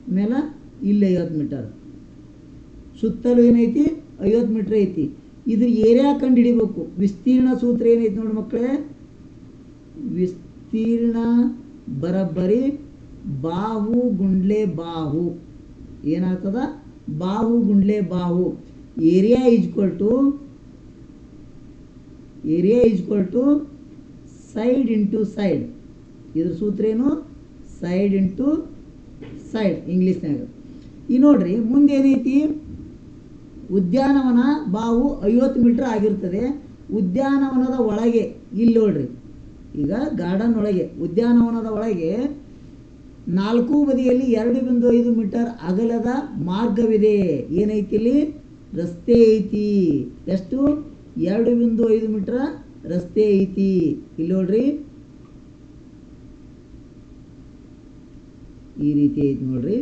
ಆಮೇಲೆ ಇಲ್ಲಿ 50 ಮೀಟರ್, ಸುತ್ತಲೂ ಏನೈತಿ 50 ಮೀಟರ್ ಐತಿ. ಇದ್ರ ಏರಿಯಾ ಕಂಡು ಹಿಡಿಬೇಕು. ವಿಸ್ತೀರ್ಣ ಸೂತ್ರ ಏನೈತಿ ನೋಡಿ ಮಕ್ಕಳೇ, ವಿಸ್ತೀರ್ಣ ಬರಬ್ಬರಿ ಬಾಹು ಗುಂಡ್ಲೆ ಬಾಹು ಏನಾಗ್ತದ, ಬಾಹು ಗುಂಡ್ಲೆ ಬಾಹು. Area equal to side into side. ಇದ್ರ ಸೂತ್ರ ಏನು, ಸೈಡ್ ಇಂಟು ಸೈಡ್ ಇಂಗ್ಲೀಷ್ನಾಗ. ಈ ನೋಡ್ರಿ ಮುಂದೆ ಏನೈತಿ, ಉದ್ಯಾನವನ ಬಾಹು 50 ಮೀಟರ್ ಆಗಿರ್ತದೆ. ಉದ್ಯಾನವನದ ಒಳಗೆ ಇಲ್ಲಿ ನೋಡ್ರಿ, ಈಗ ಗಾರ್ಡನ್ ಒಳಗೆ ಉದ್ಯಾನವನದ ಒಳಗೆ 4 ಬದಿಯಲ್ಲಿ 2.5 ಮೀಟರ್ ಅಗಲದ ಮಾರ್ಗವಿದೆ. ಏನೈತಿ ಇಲ್ಲಿ, ರಸ್ತೆ ಐತಿ. ಎಷ್ಟು, 2.5 ಮೀಟರ್ ರಸ್ತೆ ಐತಿ. ಇಲ್ಲಿ ನೋಡ್ರಿ ಈ ರೀತಿ ಐತಿ ನೋಡ್ರಿ.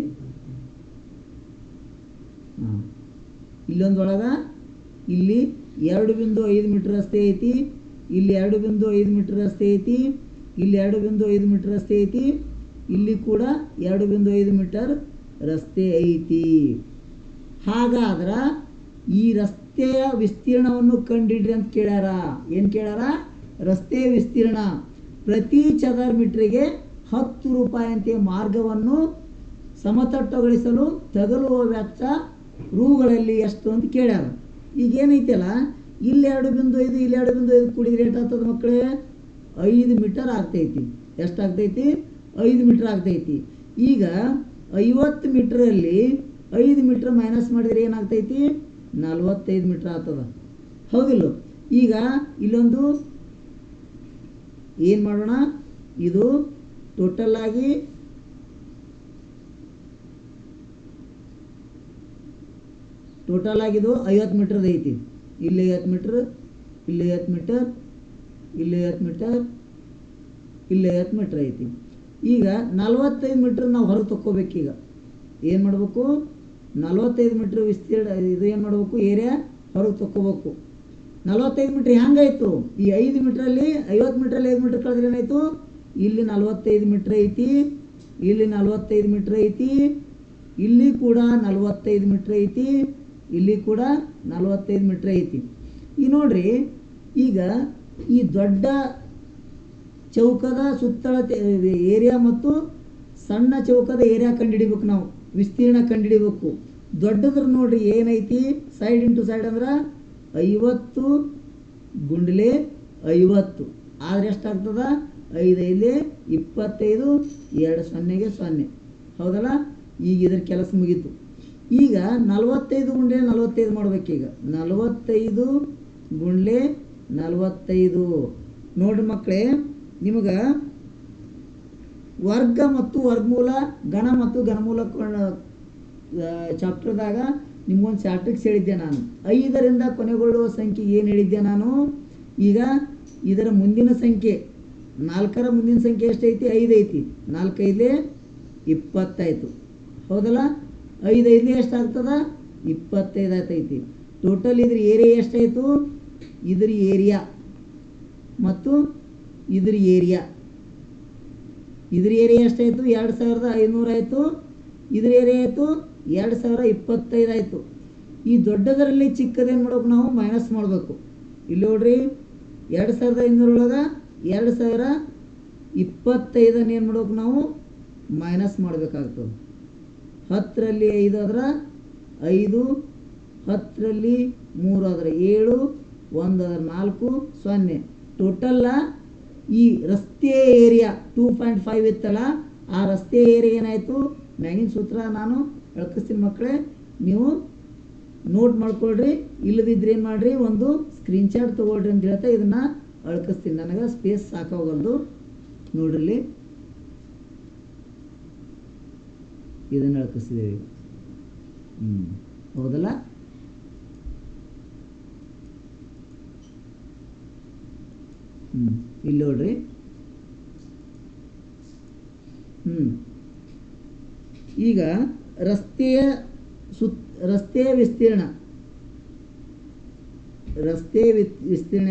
ಹಾಂ, ಇಲ್ಲೊಂದೊಳಗ ಇಲ್ಲಿ 2.5 ಮೀಟರ್ ರಸ್ತೆ ಐತಿ, ಇಲ್ಲಿ 2.5 ಮೀಟರ್ ರಸ್ತೆ ಐತಿ, ಇಲ್ಲಿ 2.5 ಮೀಟರ್ ರಸ್ತೆ ಐತಿ, ಇಲ್ಲಿ ಕೂಡ 2.5 ಮೀಟರ್ ರಸ್ತೆ ಐತಿ. ಹಾಗಾದ್ರೆ ಈ ರಸ್ತೆಯ ವಿಸ್ತೀರ್ಣವನ್ನು ಕಂಡಿಡ್ರಿ ಅಂತ ಕೇಳ್ಯಾರ. ಏನು ಕೇಳ್ಯಾರ, ರಸ್ತೆ ವಿಸ್ತೀರ್ಣ. ಪ್ರತಿ ಚದರ ಮೀಟರ್ಗೆ 10 ರೂಪಾಯಿ ಅಂತೆ ಮಾರ್ಗವನ್ನು ಸಮತಟ್ಟುಗೊಳಿಸಲು ತಗಲುವ ವೆಚ್ಚ ರೂಗಳಲ್ಲಿ ಎಷ್ಟು ಅಂತ ಕೇಳ್ಯಾರ. ಈಗ ಏನೈತಲ್ಲ, ಇಲ್ಲಿ 2.5 ಇಲ್ಲಿ 2.5 ಕೂಡಿದ್ರೆ ಎಷ್ಟು ಆಗ್ತದೆ ಮಕ್ಕಳೇ, 5 ಮೀಟರ್ ಆಗ್ತೈತಿ. ಎಷ್ಟಾಗ್ತೈತಿ, 5 ಮೀಟರ್ ಆಗ್ತೈತಿ. ಈಗ 50 ಮೀಟ್ರಲ್ಲಿ 5 ಮೀಟರ್ ಮೈನಸ್ ಮಾಡಿದರೆ ಏನಾಗ್ತೈತಿ, 45 ಮೀಟರ್ ಆಗ್ತದ. ಹೌದಿಲ್ಲ? ಈಗ ಇಲ್ಲೊಂದು ಏನು ಮಾಡೋಣ, ಇದು ಟೋಟಲ್ ಆಗಿ ಇದು 50 ಮೀಟರ್ ಐತಿ. ಇಲ್ಲಿ 50 ಮೀಟರ್, ಇಲ್ಲಿ 50 ಮೀಟರ್, ಇಲ್ಲಿ 50 ಮೀಟರ್, ಇಲ್ಲಿ 50 ಮೀಟರ್ ಐತಿ. ಈಗ 45 ಮೀಟರ್ ನಾವು ಹೊರಗೆ ತಕ್ಕೋಬೇಕೀಗ. ಏನು ಮಾಡಬೇಕು, 45 ಮೀಟರ್ ವಿಸ್ತೀರ್ಣ ಇದು ಏನು ಮಾಡಬೇಕು, ಏರಿಯಾ ಹೊರಗೆ ತಕ್ಕೋಬೇಕು. 45 ಮೀಟ್ರ್ ಹೆಂಗಾಯಿತು, ಈ 5 ಮೀಟ್ರಲ್ಲಿ 50 ಮೀಟ್ರಲ್ಲಿ 5 ಮೀಟ್ರ್ ಕಳೆದ್ರೆ ಏನಾಯಿತು, ಇಲ್ಲಿ 45 ಮೀಟ್ರ್ ಐತಿ, ಇಲ್ಲಿ 45 ಮೀಟ್ರ್ ಐತಿ, ಇಲ್ಲಿ ಕೂಡ 45 ಮೀಟ್ರ್ ಐತಿ, ಇಲ್ಲಿ ಕೂಡ 45 ಮೀಟ್ರ್ ಐತಿ. ಈ ನೋಡ್ರಿ, ಈಗ ಈ ದೊಡ್ಡ ಚೌಕದ ಸುತ್ತಳ ಏರಿಯಾ ಮತ್ತು ಸಣ್ಣ ಚೌಕದ ಏರಿಯಾ ಕಂಡುಹಿಡಿಬೇಕು. ನಾವು ವಿಸ್ತೀರ್ಣ ಕಂಡುಹಿಡಿಬೇಕು. ದೊಡ್ಡದ್ರ ನೋಡ್ರಿ ಏನೈತಿ, ಸೈಡ್ ಇಂಟು ಸೈಡ್ ಅಂದ್ರೆ 50 ಗುಂಡ್ಲೆ 50 ಆದರೆ ಎಷ್ಟಾಗ್ತದ, 5 5 25, 2 0 0. ಹೌದಲ್ಲ? ಈಗ ಇದ್ರ ಕೆಲಸ ಮುಗೀತು. ಈಗ 45 ಗುಂಡ್ಲೆ 45 ಮಾಡ್ಬೇಕೀಗ. 45 ಗುಂಡ್ಲೆ 45 ನೋಡ್ರಿ ಮಕ್ಕಳೇ, ನಿಮಗೆ ವರ್ಗ ಮತ್ತು ವರ್ಗಮೂಲ, ಗಣ ಮತ್ತು ಘನಮೂಲ ಚಾಪ್ಟರ್ದಾಗ ನಿಮ್ಗೊಂದು ಚಾಪ್ಟರ್ಸ್ ಹೇಳಿದ್ದೆ ನಾನು. 5ರಿಂದ ಕೊನೆಗೊಳ್ಳುವ ಸಂಖ್ಯೆ ಏನು ಹೇಳಿದ್ದೆ ನಾನು. ಈಗ ಇದರ ಮುಂದಿನ ಸಂಖ್ಯೆ 4ರ ಮುಂದಿನ ಸಂಖ್ಯೆ ಎಷ್ಟೈತಿ, 5 ಐತಿ. 4 5 20 ಆಯಿತು. ಹೌದಲ್ಲ? 5 5 ಎಷ್ಟಾಗ್ತದ, 25 ಆಯ್ತೈತಿ. ಟೋಟಲ್ ಇದ್ರ ಏರಿಯಾ ಎಷ್ಟಾಯಿತು, ಇದ್ರ ಏರಿಯಾ ಮತ್ತು ಇದ್ರ ಏರಿಯಾ ಎಷ್ಟಾಯಿತು, 2500 ಆಯಿತು. ಇದ್ರ ಏರಿಯಾ ಆಯಿತು 2025 ಆಯಿತು. ಈ ದೊಡ್ಡದರಲ್ಲಿ ಚಿಕ್ಕದೇನು ಮಾಡ್ಬೇಕು, ನಾವು ಮೈನಸ್ ಮಾಡಬೇಕು. ಇಲ್ಲಿ ನೋಡ್ರಿ, 2500 ಒಳಗೆ 2025 ಏನು ಮಾಡ್ಬೇಕು, ನಾವು ಮೈನಸ್ ಮಾಡಬೇಕಾಗ್ತದೆ. 10ರಲ್ಲಿ 5 ಆದ್ರೆ 5, 10ರಲ್ಲಿ 3 ಆದ್ರೆ 7, 1 ಆದ್ರೆ 4, 0. ಟೋಟಲ್ಲ ಈ ರಸ್ತೆ ಏರಿಯಾ 2.5 ಇತ್ತಲ್ಲ, ಆ ರಸ್ತೆ ಏರಿಯಾ ಏನಾಯಿತು, ಮ್ಯಾಗಿನ ಸೂತ್ರ ನಾನು ಹೇಳ್ಕಿಸ್ತೀನಿ ಮಕ್ಕಳೇ, ನೀವು ನೋಟ್ ಮಾಡ್ಕೊಳ್ರಿ. ಇಲ್ಲದಿದ್ರೆ ಏನು ಮಾಡಿರಿ, ಒಂದು ಸ್ಕ್ರೀನ್ಶಾಟ್ ತೊಗೊಳ್ರಿ ಅಂತ ಹೇಳ್ತಾ ಇದನ್ನು ಅಳ್ಕಿಸ್ತೀನಿ. ನನಗೆ ಸ್ಪೇಸ್ ಸಾಕಾಗಲ್ದು. ನೋಡ್ರಿ, ಇದನ್ನು ಅಳ್ಕಿಸ್ತಿದ್ದೀವಿ. ಹೌದಲ್ಲ? ಇಲ್ಲಿ ನೋಡ್ರಿ. ಈಗ ರಸ್ತೆಯ ವಿಸ್ತೀರ್ಣ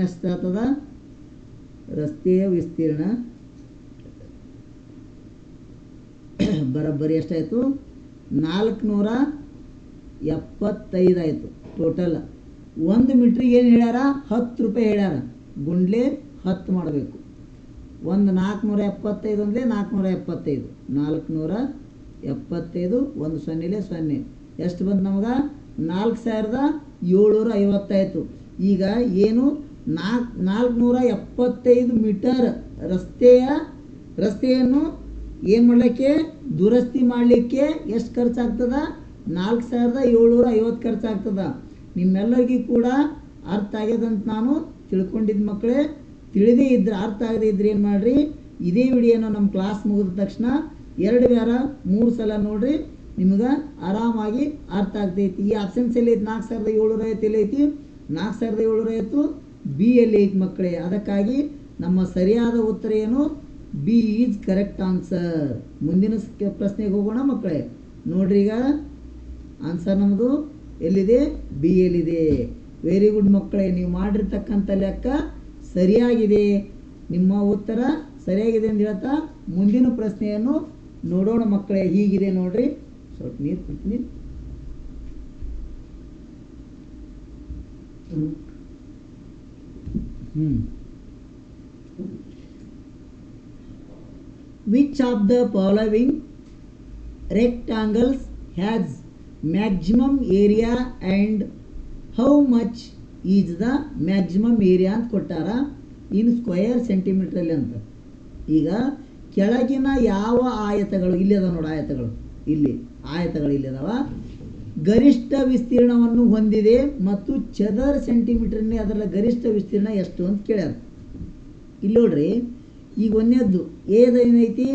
ಎಷ್ಟಾಗ್ತದ, ರಸ್ತೆಯ ವಿಸ್ತೀರ್ಣ ಬರೋಬ್ಬರಿ ಎಷ್ಟಾಯಿತು, 475 ಆಯಿತು ಟೋಟಲ್. 1 ಮೀಟ್ರಿಗೆ ಏನು ಹೇಳ್ಯಾರ? 10 ರೂಪಾಯಿ ಹೇಳ್ಯಾರ. ಗುಂಡ್ಲೆ 10 ಮಾಡಬೇಕು. ಒಂದು 475 ಅಂದರೆ 475, 475 ಒಂದು ಸೊನ್ನೆಲೆ 0 ಎಷ್ಟು ಬಂತು ನಮ್ಗೆ? 4750 ಆಯಿತು. ಈಗ ಏನು 475 ಮೀಟರ್ ರಸ್ತೆಯನ್ನು ಏನು ಮಾಡಲಿಕ್ಕೆ, ದುರಸ್ತಿ ಮಾಡಲಿಕ್ಕೆ ಎಷ್ಟು ಖರ್ಚಾಗ್ತದೆ? 4750 ಖರ್ಚಾಗ್ತದೆ. ನಿಮ್ಮೆಲ್ಲರಿಗೂ ಕೂಡ ಅರ್ಥ ಆಗ್ಯದಂತ ನಾನು ತಿಳ್ಕೊಂಡಿದ್ದ ಮಕ್ಕಳೇ. ತಿಳಿದೇ ಇದ್ರೆ, ಅರ್ಥ ಆಗದೇ ಇದ್ರೆ ಏನು ಮಾಡಿರಿ, ಇದೇ ವಿಡಿಯೋನ ನಮ್ಮ ಕ್ಲಾಸ್ ಮುಗಿದ ತಕ್ಷಣ 2 ವಾರ 3 ಸಲ ನೋಡಿರಿ, ನಿಮ್ಗೆ ಆರಾಮಾಗಿ ಅರ್ಥ ಆಗ್ತೈತಿ. ಈ ಆಪ್ಷನ್ಸ್ ಎಲ್ಲಿ ಐತಿ? 4750 ಎಲ್ಲಿ ಐತಿ? 4750 ಬಿ ಎಲ್ಲಿ ಐತಿ ಮಕ್ಕಳೇ. ಅದಕ್ಕಾಗಿ ನಮ್ಮ ಸರಿಯಾದ ಉತ್ತರ ಏನು? B is correct answer. ಮುಂದಿನ ಪ್ರಶ್ನೆಗೆ ಹೋಗೋಣ ಮಕ್ಕಳೇ. ನೋಡ್ರಿ, ಈಗ ಆನ್ಸರ್ ನಮ್ಮದು ಎಲ್ಲಿದೆ? ಬಿ ಎಲ್ಲಿದೆ. ವೆರಿ ಗುಡ್ ಮಕ್ಕಳೇ, ನೀವು ಮಾಡಿರ್ತಕ್ಕಂಥ ಲೆಕ್ಕ ಸರಿಯಾಗಿದೆ. ನಿಮ್ಮ ಉತ್ತರ ಸರಿಯಾಗಿದೆ ಅಂತ ಹೇಳ್ತಾ ಮುಂದಿನ ಪ್ರಶ್ನೆಯನ್ನು ನೋಡೋಣ ಮಕ್ಕಳೇ. ಹೀಗಿದೆ ನೋಡ್ರಿ, ಸ್ವಲ್ಪ ನೀರು ಕೊಡ್ತೀನಿ. Which of the following rectangles has maximum area and how much is the maximum area ಅಂತ ಕೊಟ್ಟಾರ ಇನ್ ಸ್ಕ್ವೇರ್ ಸೆಂಟಿಮೀಟ್ರಲ್ಲಿ ಅಂತ. ಈಗ ಕೆಳಗಿನ ಯಾವ ಆಯತಗಳು, ಇಲ್ಲಿ ಅದಾವ ನೋಡಿ ಆಯತಗಳು, ಇಲ್ಲಿ ಆಯತಗಳು ಇಲ್ಲಿ ಅದಾವ, ಗರಿಷ್ಠ ವಿಸ್ತೀರ್ಣವನ್ನು ಹೊಂದಿದೆ ಮತ್ತು ಚದರ ಸೆಂಟಿಮೀಟರ್ನೇ ಅದರ ಗರಿಷ್ಠ ವಿಸ್ತೀರ್ಣ ಎಷ್ಟು ಅಂತ ಕೇಳ್ಯಾರ. ಇಲ್ಲಿ ನೋಡ್ರಿ, ಈಗ ಒಂದೇದ್ದು ಏನೇನೈತಿ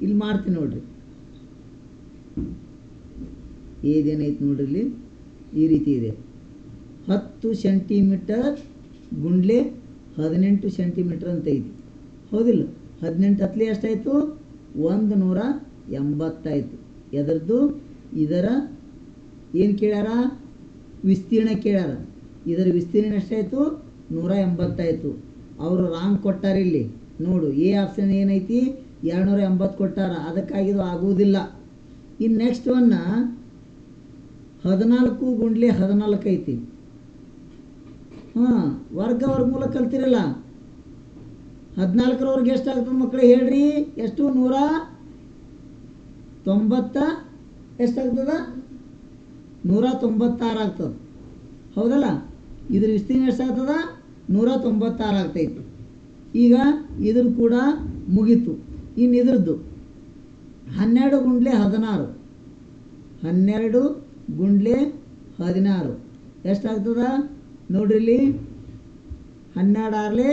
ಇಲ್ಲಿ ಮಾಡ್ತೀನಿ ನೋಡ್ರಿ. ಏದೇನೈತಿ ನೋಡ್ರಿ, ಇಲ್ಲಿ ಈ ರೀತಿ ಇದೆ. 10 ಸೆಂಟಿಮೀಟರ್ ಗುಂಡ್ಲೆ 18 ಸೆಂಟಿಮೀಟರ್ ಅಂತ ಐತಿ, ಹೌದಿಲ್ಲ? 18 ಹತ್ತಲಿ ಎಷ್ಟಾಯಿತು? 180 ಆಯಿತು. ಎದರದ್ದು? ಇದರ ಏನು ಕೇಳ್ಯಾರ? ವಿಸ್ತೀರ್ಣ ಕೇಳ್ಯಾರ. ಇದರ ವಿಸ್ತೀರ್ಣ ಎಷ್ಟಾಯಿತು? 180 ಆಯಿತು. ಅವರು ರಾಂಗ್ ಕೊಟ್ಟಾರ. ಇಲ್ಲಿ ನೋಡು, ಎ ಆಪ್ಷನ್ ಏನೈತಿ? 280 ಕೊಟ್ಟಾರ. ಅದಕ್ಕಾಗಿ ಇದು ಆಗುವುದಿಲ್ಲ. ಇನ್ನು ನೆಕ್ಸ್ಟ್ ಒನ್ನ 14 ಗುಂಡ್ಲೆ 14 ಐತಿ. ವರ್ಗಮೂಲ ಕಲ್ತಿರಲ್ಲ. 14ರವರೆಗೆ ಎಷ್ಟಾಗ್ತದೆ ಮಕ್ಕಳೇ ಹೇಳ್ರಿ? ಎಷ್ಟು? 190 ಎಷ್ಟಾಗ್ತದ? 196 ಆಗ್ತದೆ, ಹೌದಲ್ಲ? ಇದ್ರ ವಿಸ್ತೀರ್ಣ ಎಷ್ಟಾಗ್ತದ? 196 ಆಗ್ತೈತಿ. ಈಗ ಇದ್ರ ಕೂಡ ಮುಗೀತು. ಇನ್ನು ಇದ್ರದ್ದು 12 ಗುಂಡ್ಲೆ 16, 12 ಗುಂಡ್ಲೆ 16 ಎಷ್ಟಾಗ್ತದ ನೋಡ್ರಿ? ಇಲ್ಲಿ 12 ಆರ್ಲೆ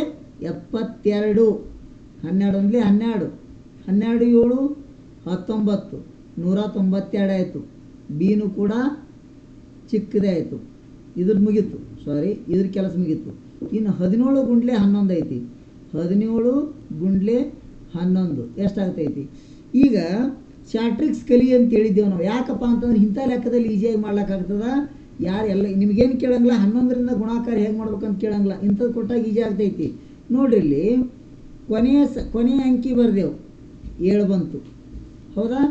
72, 12 ಒಂದ್ಲೆ 12, 12 7 19, 192 ಆಯಿತು. ಬಿನೂ ಕೂಡ ಚಿಕ್ಕದೇ ಆಯಿತು. ಇದ್ರ ಮುಗೀತು, ಸಾರಿ, ಇದ್ರ ಕೆಲಸ ಮುಗೀತು. ಇನ್ನು 17 ಗುಂಡ್ಲೆ 11 ಐತಿ. 17 ಗುಂಡ್ಲೆ 11 ಎಷ್ಟಾಗ್ತೈತಿ? ಈಗ ಶಾರ್ಟ್ರಿಕ್ಸ್ ಕಲಿ ಅಂತ ಹೇಳಿದ್ದೇವೆ ನಾವು. ಯಾಕಪ್ಪ ಅಂತಂದ್ರೆ ಇಂಥ ಲೆಕ್ಕದಲ್ಲಿ ಈಸಿಯಾಗಿ ಮಾಡ್ಲಿಕ್ಕಾಗ್ತದ. ಯಾರೆಲ್ಲ ನಿಮಗೇನು ಕೇಳಂಗಿಲ್ಲ, 11ರಿಂದ ಗುಣಾಕಾರ ಹೇಗೆ ಮಾಡ್ಬೇಕಂತ ಕೇಳಂಗಿಲ್ಲ. ಇಂಥದ್ದು ಕೊಟ್ಟಾಗ ಈಜಿ ಆಗ್ತೈತಿ. ನೋಡ್ರಿ, ಇಲ್ಲಿ ಕೊನೆಯ ಅಂಕಿ ಬರ್ದೇವು 7 ಬಂತು, ಹೌದಾ?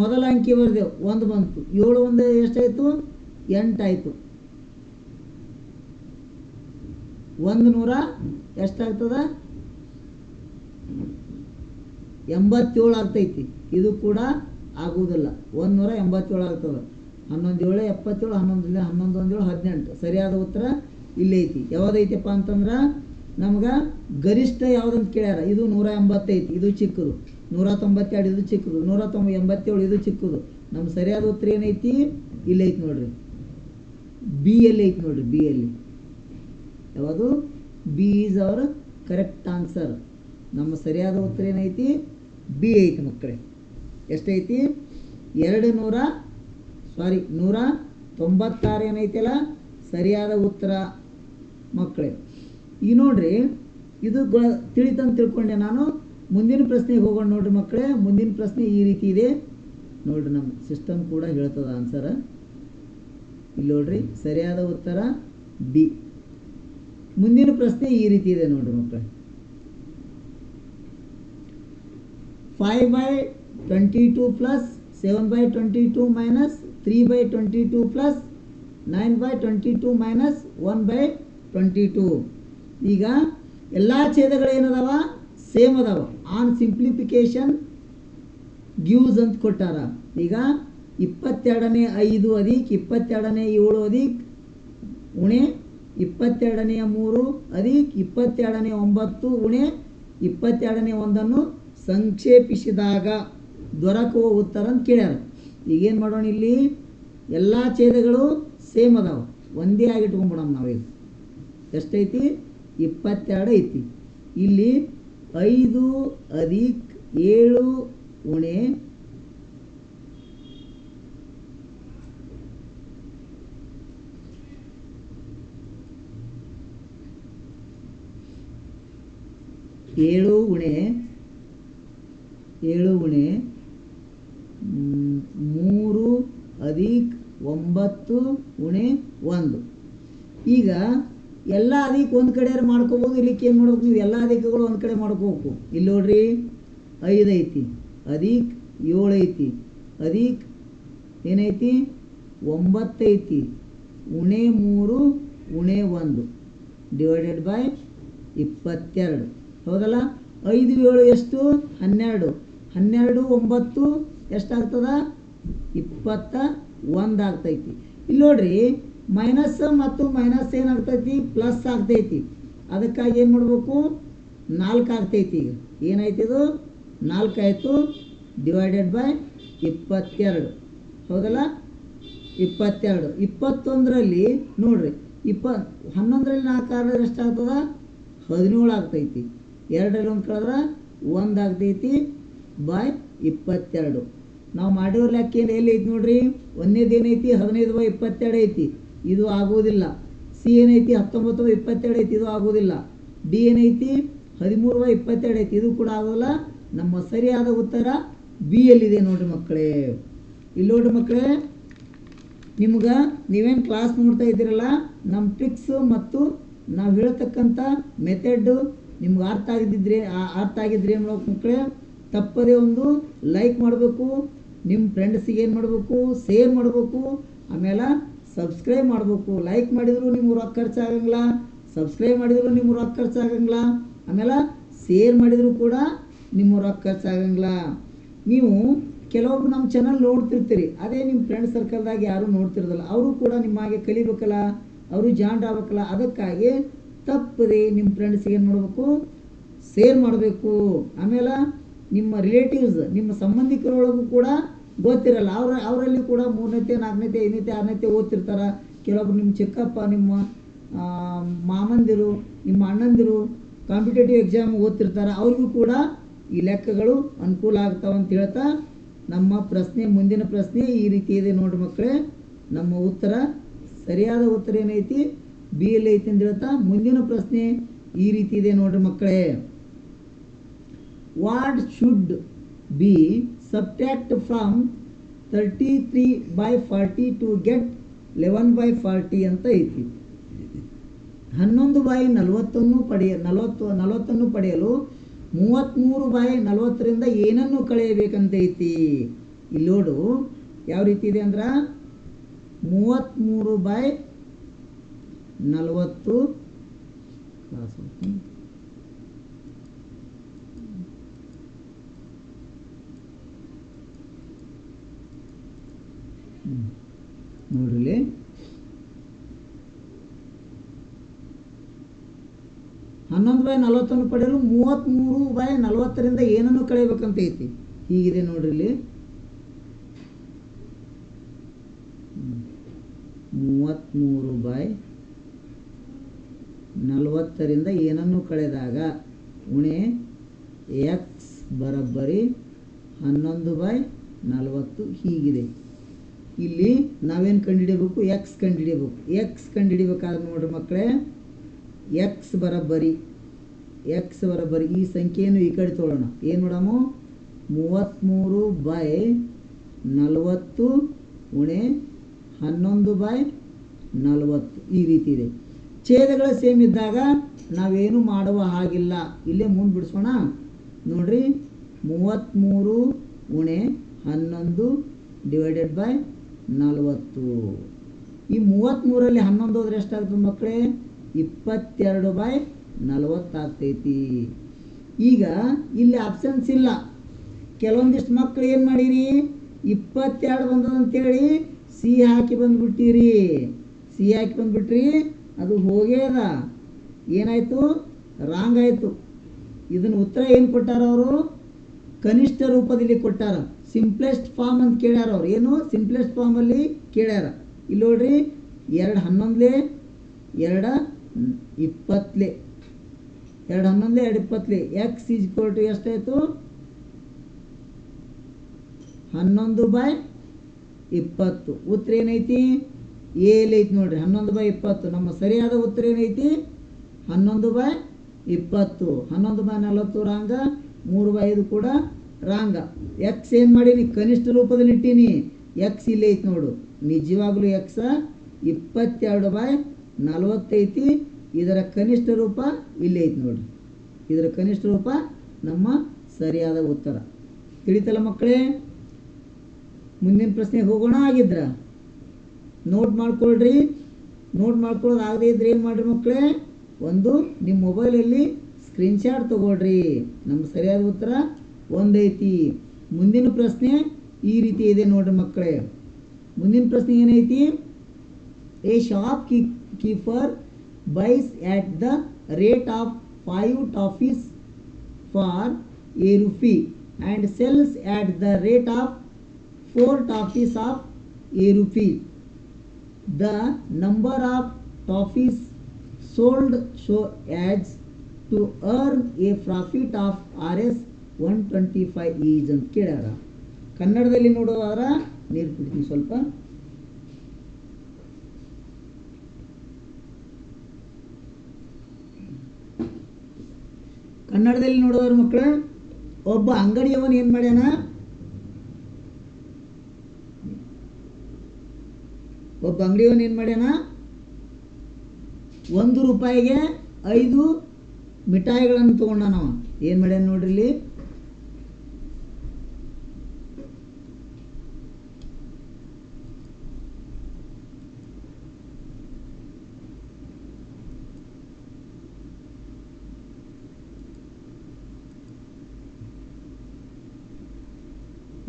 ಮೊದಲ ಅಂಕಿ ಬರ್ದೇವು 1 ಬಂತು. 7 1 ಎಷ್ಟಾಯಿತು? 8 ಆಯಿತು. 100 ಎಷ್ಟಾಗ್ತದ? 87 ಆಗ್ತೈತಿ. ಇದು ಕೂಡ ಆಗುವುದಿಲ್ಲ. 187 ಆಗ್ತದೆ. 11 7 77, 11 11 1 18. ಸರಿಯಾದ ಉತ್ತರ ಇಲ್ಲಿ ಐತಿ. ಯಾವುದೈತಪ್ಪ ಅಂತಂದ್ರೆ ನಮ್ಗೆ ಗರಿಷ್ಠ ಯಾವುದಂತ ಕೇಳ್ಯಾರ. ಇದು 180 ಐತಿ, ಇದು ಚಿಕ್ಕದು. 192 ಇದು ಚಿಕ್ಕದು. 187 ಇದು ಚಿಕ್ಕದು. ನಮ್ಮ ಸರಿಯಾದ ಉತ್ತರ ಏನೈತಿ? ಇಲ್ಲಿ ಐತಿ ನೋಡ್ರಿ, ಬಿ ಎಲ್ಲಿ ಐತಿ ನೋಡ್ರಿ. ಬಿ ಎಲ್ಲಿ ಯಾವುದು? B is our correct answer. ನಮ್ಮ ಸರಿಯಾದ ಉತ್ತರ ಏನೈತಿ? ಬಿ ಐತಿ ಮಕ್ಕಳೇ. ಎಷ್ಟೈತಿ? 196 ಏನೈತಿಲ್ಲ ಸರಿಯಾದ ಉತ್ತರ ಮಕ್ಕಳೇ. ಈಗ ನೋಡ್ರಿ, ಇದು ತಿಳಿತಂತ ತಿಳ್ಕೊಂಡೆ ನಾನು. ಮುಂದಿನ ಪ್ರಶ್ನೆಗೆ ಹೋಗೋಣ ನೋಡ್ರಿ ಮಕ್ಕಳೇ. ಮುಂದಿನ ಪ್ರಶ್ನೆ ಈ ರೀತಿ ಇದೆ ನೋಡ್ರಿ. ನಮ್ಮ ಸಿಸ್ಟಮ್ ಕೂಡ ಹೇಳ್ತದ ಆನ್ಸರ್. ಇಲ್ಲಿ ನೋಡ್ರಿ, ಸರಿಯಾದ ಉತ್ತರ ಬಿ. ಮುಂದಿನ ಪ್ರಶ್ನೆ ಈ ರೀತಿ ಇದೆ ನೋಡ್ರಿ ಮಕ್ಕಳೇ. 5/22 + 7/22 minus 3/22 plus 9/22 minus 1/22. ಈಗ ಎಲ್ಲ ಛೇದಗಳು ಏನದಾವ ಸೇಮ್ ಅದಾವ. ಆನ್ ಸಿಂಪ್ಲಿಫಿಕೇಶನ್ ಗಿವ್ಸ್ ಅಂತ ಕೊಟ್ಟಾರ. ಈಗ 22ನೇ 5 ಅಧಿಕ್ 22ನೇ 7 ಅಧಿಕ್ ಉಣೆ 22ನೇ 3 ಅಧಿಕ್ 22ನೇ 9 ಉಣೆ 22ನೇ 1 ಸಂಕ್ಷೇಪಿಸಿದಾಗ ದೊರಕುವ ಉತ್ತರ ಅಂತ ಕೇಳ್ಯಾರ. ಈಗೇನು ಮಾಡೋಣ, ಇಲ್ಲಿ ಎಲ್ಲ ಛೇದಗಳು ಸೇಮ್ ಅದಾವ, ಒಂದೇ ಆಗಿಟ್ಕೊಂಡ್ಬಿಡೋಣ ನಾವೀಗ. ಎಷ್ಟೈತಿ? 22 ಐತಿ. ಇಲ್ಲಿ 5 ಅಧಿಕ್ 7 ಉಣೆ 7 ಉಣೆ 3 ಅಧಿಕ್ 9 ಉಣೆ 1. ಈಗ ಎಲ್ಲ ಅಧಿಕ್ ಒಂದು ಕಡೆ ಮಾಡ್ಕೋಬೋದು. ಇಲ್ಲಿಕ್ಕೆ ಏನು ಮಾಡ್ಬೇಕು ನೀವು, ಎಲ್ಲ ಅಧಿಕಗಳು ಒಂದು ಕಡೆ ಮಾಡ್ಕೋಬೇಕು. ಇಲ್ಲಿ ನೋಡ್ರಿ 5 ಐತಿ ಅಧಿಕ್ 7 ಐತಿ ಅಧಿಕ್ ಏನೈತಿ 9 ಐತಿ ಉಣೆ 3 ಉಣೆ 1 ಡಿವೈಡೆಡ್ ಬೈ 22. ಹೌದಲ್ಲ? 5 7 ಎಷ್ಟು? 12. 12 9 ಎಷ್ಟಾಗ್ತದ? 21 ಆಗ್ತೈತಿ. ಇಲ್ಲಿ ನೋಡ್ರಿ ಮೈನಸ್ ಮತ್ತು ಮೈನಸ್ ಏನಾಗ್ತೈತಿ? ಪ್ಲಸ್ ಆಗ್ತೈತಿ. ಅದಕ್ಕಾಗಿ ಏನು ಮಾಡಬೇಕು? 4 ಆಗ್ತೈತಿ. ಈಗ ಏನಾಯ್ತಿದು? 4 ಆಯಿತು ಡಿವೈಡೆಡ್ ಬೈ 22. ಹೌದಲ್ಲ? 22. 21ರಲ್ಲಿ ನೋಡ್ರಿ 11ರಲ್ಲಿ 4 ಆದ್ರೆ ಎಷ್ಟಾಗ್ತದ? 17 ಆಗ್ತೈತಿ. 2ರಲ್ಲಿ ಒಂದು ಕಳೆದ್ರೆ 1 ಆಗ್ತೈತಿ ಬೈ 22. ನಾವು ಮಾಡಿರೋ ಲೆಕ್ಕ ಏನು ಎಲ್ಲಿ ಐತಿ ನೋಡ್ರಿ, ಒಂದೇದು ಏನೈತಿ 15/22 ಐತಿ, ಇದು ಆಗೋದಿಲ್ಲ. ಸಿ ಏನೈತಿ 19/22 ಐತಿ, ಇದು ಆಗೋದಿಲ್ಲ. ಡಿ ಏನೈತಿ 13/22 ಐತಿ, ಇದು ಕೂಡ ಆಗೋದಿಲ್ಲ. ನಮ್ಮ ಸರಿಯಾದ ಉತ್ತರ ಬಿ ಯಲ್ಲಿದೆ ನೋಡ್ರಿ ಮಕ್ಕಳೇ. ಇಲ್ಲಿ ನೋಡ್ರಿ ಮಕ್ಕಳೇ, ನಿಮ್ಗೆ ನೀವೇನು ಕ್ಲಾಸ್ ನೋಡ್ತಾ ಇದ್ದೀರಲ್ಲ, ನಮ್ಮ ಟ್ರಿಕ್ಸ್ ಮತ್ತು ನಾವು ಹೇಳ್ತಕ್ಕಂಥ ಮೆಥಡ್ ನಿಮ್ಗೆ ಅರ್ಥ ಆಗಿದ್ರೆ ಏನು ಮಾಡ್ಬೇಕು ಮಕ್ಕಳೇ, ತಪ್ಪದೇ ಒಂದು ಲೈಕ್ ಮಾಡಬೇಕು, ನಿಮ್ಮ ಫ್ರೆಂಡ್ಸಿಗೆ ಏನು ಮಾಡಬೇಕು, ಶೇರ್ ಮಾಡಬೇಕು, ಆಮೇಲೆ ಸಬ್ಸ್ಕ್ರೈಬ್ ಮಾಡಬೇಕು. ಲೈಕ್ ಮಾಡಿದ್ರು ನಿಮ್ಗೆ ರೊಕ್ಕ ಖರ್ಚಾಗಂಗಿಲ್ಲ, ಸಬ್ಸ್ಕ್ರೈಬ್ ಮಾಡಿದ್ರು ನಿಮ್ಗೆ ರೊಕ್ಕ ಖರ್ಚಾಗಂಗಿಲ್ಲ, ಆಮೇಲೆ ಶೇರ್ ಮಾಡಿದರೂ ಕೂಡ ನಿಮ್ಮ ರೊಕ್ಕ ಖರ್ಚಾಗಂಗಿಲ್ಲ. ನೀವು ಕೆಲವೊಬ್ರು ನಮ್ಮ ಚಾನಲ್ ನೋಡ್ತಿರ್ತೀರಿ, ಅದೇ ನಿಮ್ಮ ಫ್ರೆಂಡ್ ಸರ್ಕಲ್ದಾಗ ಯಾರು ನೋಡ್ತಿರೋದಿಲ್ಲ, ಅವರು ಕೂಡ ನಿಮ್ಮ ಹಾಗೆ ಕಲಿಬೇಕಲ್ಲ, ಅವರು ಜಾಯಿಂಟ್ ಆಗ್ಬೇಕಲ್ಲ. ಅದಕ್ಕಾಗಿ ತಪ್ಪದೆ ನಿಮ್ಮ ಫ್ರೆಂಡ್ಸಿಗೆ ಏನು ಮಾಡಬೇಕು, ಶೇರ್ ಮಾಡಬೇಕು. ಆಮೇಲೆ ನಿಮ್ಮ ರಿಲೇಟಿವ್ಸ್, ನಿಮ್ಮ ಸಂಬಂಧಿಕರೊಳಗೂ ಕೂಡ ಗೊತ್ತಿರಲ್ಲ, ಅವರಲ್ಲಿ ಕೂಡ 3ನೇತೆ 4ನೇತೆ 5ನೇತೆ 6ನೇತೆ ಓದ್ತಿರ್ತಾರೆ. ಕೆಲವೊಬ್ರು ನಿಮ್ಮ ಚಿಕ್ಕಪ್ಪ, ನಿಮ್ಮ ಮಾಮಂದಿರು, ನಿಮ್ಮ ಅಣ್ಣಂದಿರು ಕಾಂಪಿಟೇಟಿವ್ ಎಕ್ಸಾಮ್ ಓದ್ತಿರ್ತಾರೆ, ಅವ್ರಿಗೂ ಕೂಡ ಈ ಲೆಕ್ಕಗಳು ಅನುಕೂಲ ಆಗ್ತಾವೆ ಅಂತ ಹೇಳ್ತಾ, ನಮ್ಮ ಪ್ರಶ್ನೆ ಮುಂದಿನ ಪ್ರಶ್ನೆ ಈ ರೀತಿ ಇದೆ ನೋಡ್ರಿ ಮಕ್ಕಳೇ. ನಮ್ಮ ಉತ್ತರ ಸರಿಯಾದ ಉತ್ತರ ಏನೈತಿ? ಬಿ ಎಲ್ಲಿ ಐತಿ ಅಂತ ಹೇಳ್ತಾ ಮುಂದಿನ ಪ್ರಶ್ನೆ ಈ ರೀತಿ ಇದೆ ನೋಡ್ರಿ ಮಕ್ಕಳೇ. What should be subtract from 33/40 to get 11/40 ಅಂತ ಐತಿ. 11/40 ಪಡೆಯಲು 33/40ರಿಂದ ಏನನ್ನು ಕಳೆಯಬೇಕಂತ ಐತಿ. ಇಲ್ಲಿ ನೋಡು ಯಾವ ರೀತಿ ಇದೆ ಅಂದ್ರೆ 33/40 ನೋಡ್ರಿ 11/40 ಪಡೆಯಲು 33/40ರಿಂದ ಏನನ್ನು ಕಳೆಯಬೇಕಂತ ಐತಿ. ಹೀಗಿದೆ ನೋಡ್ರಿ ಇಲ್ಲಿ 33/40ರಿಂದ ಏನನ್ನು ಕಳೆದಾಗ ಉಣೆ ಎಕ್ಸ್ ಬರೋಬ್ಬರಿ 11/40 ಹೀಗಿದೆ. ಇಲ್ಲಿ ನಾವೇನು ಕಂಡುಹಿಡಿಯಬೇಕು? ಎಕ್ಸ್ ಕಂಡುಹಿಡಿಯಬೇಕು. ಎಕ್ಸ್ ಕಂಡುಹಿಡಿಬೇಕಾದ್ರೆ ನೋಡ್ರಿ ಮಕ್ಕಳೇ, ಎಕ್ಸ್ ಬರೋಬ್ಬರಿ ಈ ಸಂಖ್ಯೆಯನ್ನು ಈ ಕಡೆ ತೊಗೊಳ್ಳೋಣ. ಏನು ಮಾಡೋಣ? 33/40 ಉಣೆ 11/40 ಈ ರೀತಿ ಇದೆ. ಛೇದಗಳ ಸೇಮ್ ಇದ್ದಾಗ ನಾವೇನು ಮಾಡುವ ಹಾಗಿಲ್ಲ. ಇಲ್ಲೇ ಮುಂದೆ ಬಿಡಿಸೋಣ ನೋಡ್ರಿ. 33 ಉಣೆ 11 ಡಿವೈಡೆಡ್ ಬೈ 40. ಈ 33ರಲ್ಲಿ 11 ಹೋದ್ರೆ ಎಷ್ಟಾಗ್ತದೆ ಮಕ್ಕಳೇ? 22/40 ಆಗ್ತೈತಿ. ಈಗ ಇಲ್ಲಿ ಆಪ್ಷನ್ಸ್ ಇಲ್ಲ. ಕೆಲವೊಂದಿಷ್ಟು ಮಕ್ಕಳು ಏನು ಮಾಡಿರಿ, 22 ಬಂದದಂತೇಳಿ ಸಿ ಹಾಕಿ ಬಂದುಬಿಟ್ಟಿರಿ. ಸಿ ಹಾಕಿ ಬಂದುಬಿಟ್ರಿ, ಅದು ಹೋಗ್ಯದ. ಏನಾಯಿತು? ರಾಂಗ್ ಆಯಿತು. ಇದನ್ನು ಉತ್ತರ ಏನು ಕೊಟ್ಟಾರ ಅವರು? ಕನಿಷ್ಠ ರೂಪದಲ್ಲಿ ಕೊಟ್ಟಾರ. ಸಿಂಪ್ಲೆಸ್ಟ್ ಫಾರ್ಮ್ ಅಂತ ಕೇಳ್ಯಾರ ಅವ್ರು. ಏನು ಸಿಂಪ್ಲೆಸ್ಟ್ ಫಾರ್ಮಲ್ಲಿ ಕೇಳ್ಯಾರ. ಇಲ್ಲಿ ನೋಡ್ರಿ, 2 11 2 20 2 11 2 20 ಎಕ್ಸ್ ಈಸ್ ಈಕ್ವಲ್ ಟು ಎಷ್ಟಾಯಿತು? 11/20. ಉತ್ತರ ಏನೈತಿ? ಎಲ್ಲಿ ಐತಿ ನೋಡ್ರಿ, 11/20. ನಮ್ಮ ಸರಿಯಾದ ಉತ್ತರ ಏನೈತಿ? 11/20. 11/40 ರಾಂಗ, 3/5 ಕೂಡ ರಾಂಗ. ಎಕ್ಸ್ ಏನು ಮಾಡೀನಿ? ಕನಿಷ್ಠ ರೂಪದಲ್ಲಿ ಇಟ್ಟೀನಿ. ಎಕ್ಸ್ ಇಲ್ಲೇ ಐತಿ ನೋಡು. ನಿಜವಾಗ್ಲೂ ಎಕ್ಸ್ 22/40 ಐತಿ. ಇದರ ಕನಿಷ್ಠ ರೂಪ ಇಲ್ಲೇ ಐತಿ ನೋಡ್ರಿ. ಇದರ ಕನಿಷ್ಠ ರೂಪ ನಮ್ಮ ಸರಿಯಾದ ಉತ್ತರ. ತಿಳಿತಲ್ಲ ಮಕ್ಕಳೇ? ಮುಂದಿನ ಪ್ರಶ್ನೆಗೆ ಹೋಗೋಣ. ಆಗಿದ್ರ ನೋಟ್ ಮಾಡ್ಕೊಳ್ರಿ. ನೋಟ್ ಮಾಡ್ಕೊಳ್ಳೋದು ಆಗದೇ ಇದ್ರೆ ಏನು ಮಾಡಿರಿ ಮಕ್ಕಳೇ? ಒಂದು ನಿಮ್ಮ ಮೊಬೈಲಲ್ಲಿ ಸ್ಕ್ರೀನ್ಶಾಟ್ ತೊಗೊಳ್ರಿ. ನಮ್ಮ ಸರಿಯಾದ ಉತ್ತರ ಒಂದೈತಿ. ಮುಂದಿನ ಪ್ರಶ್ನೆ ಈ ರೀತಿ ಇದೆ ನೋಡ್ರಿ ಮಕ್ಕಳೇ. ಮುಂದಿನ ಪ್ರಶ್ನೆ ಏನೈತಿ? A shopkeeper buys at the rate of 5 toffees for a rupee and sells at the rate of 4 toffees of a rupee. The number of toffees sold so as to earn a profit of Rs 125 is ಅಂತ ಕೇಳ್ಯಾರ. ಕನ್ನಡದಲ್ಲಿ ನೋಡೋದಾದ್ರೆ ನೀರು ಕುಡಿತೀನಿ ಸ್ವಲ್ಪ. ಕನ್ನಡದಲ್ಲಿ ನೋಡೋದ್ರ ಮಕ್ಕಳು, ಒಬ್ಬ ಅಂಗಡಿಯವನು ಏನು ಮಾಡ್ಯಾನ? ಒಬ್ಬ ಅಂಗಡಿಯವನು ಏನು ಮಾಡ್ಯಾನ? 1 ರೂಪಾಯಿಗೆ 5 ಮಿಠಾಯಿಗಳನ್ನು ತೊಗೊಂಡಾನವ. ಏನು ಮಾಡ್ಯಾನ ನೋಡ್ರಿ ಇಲ್ಲಿ.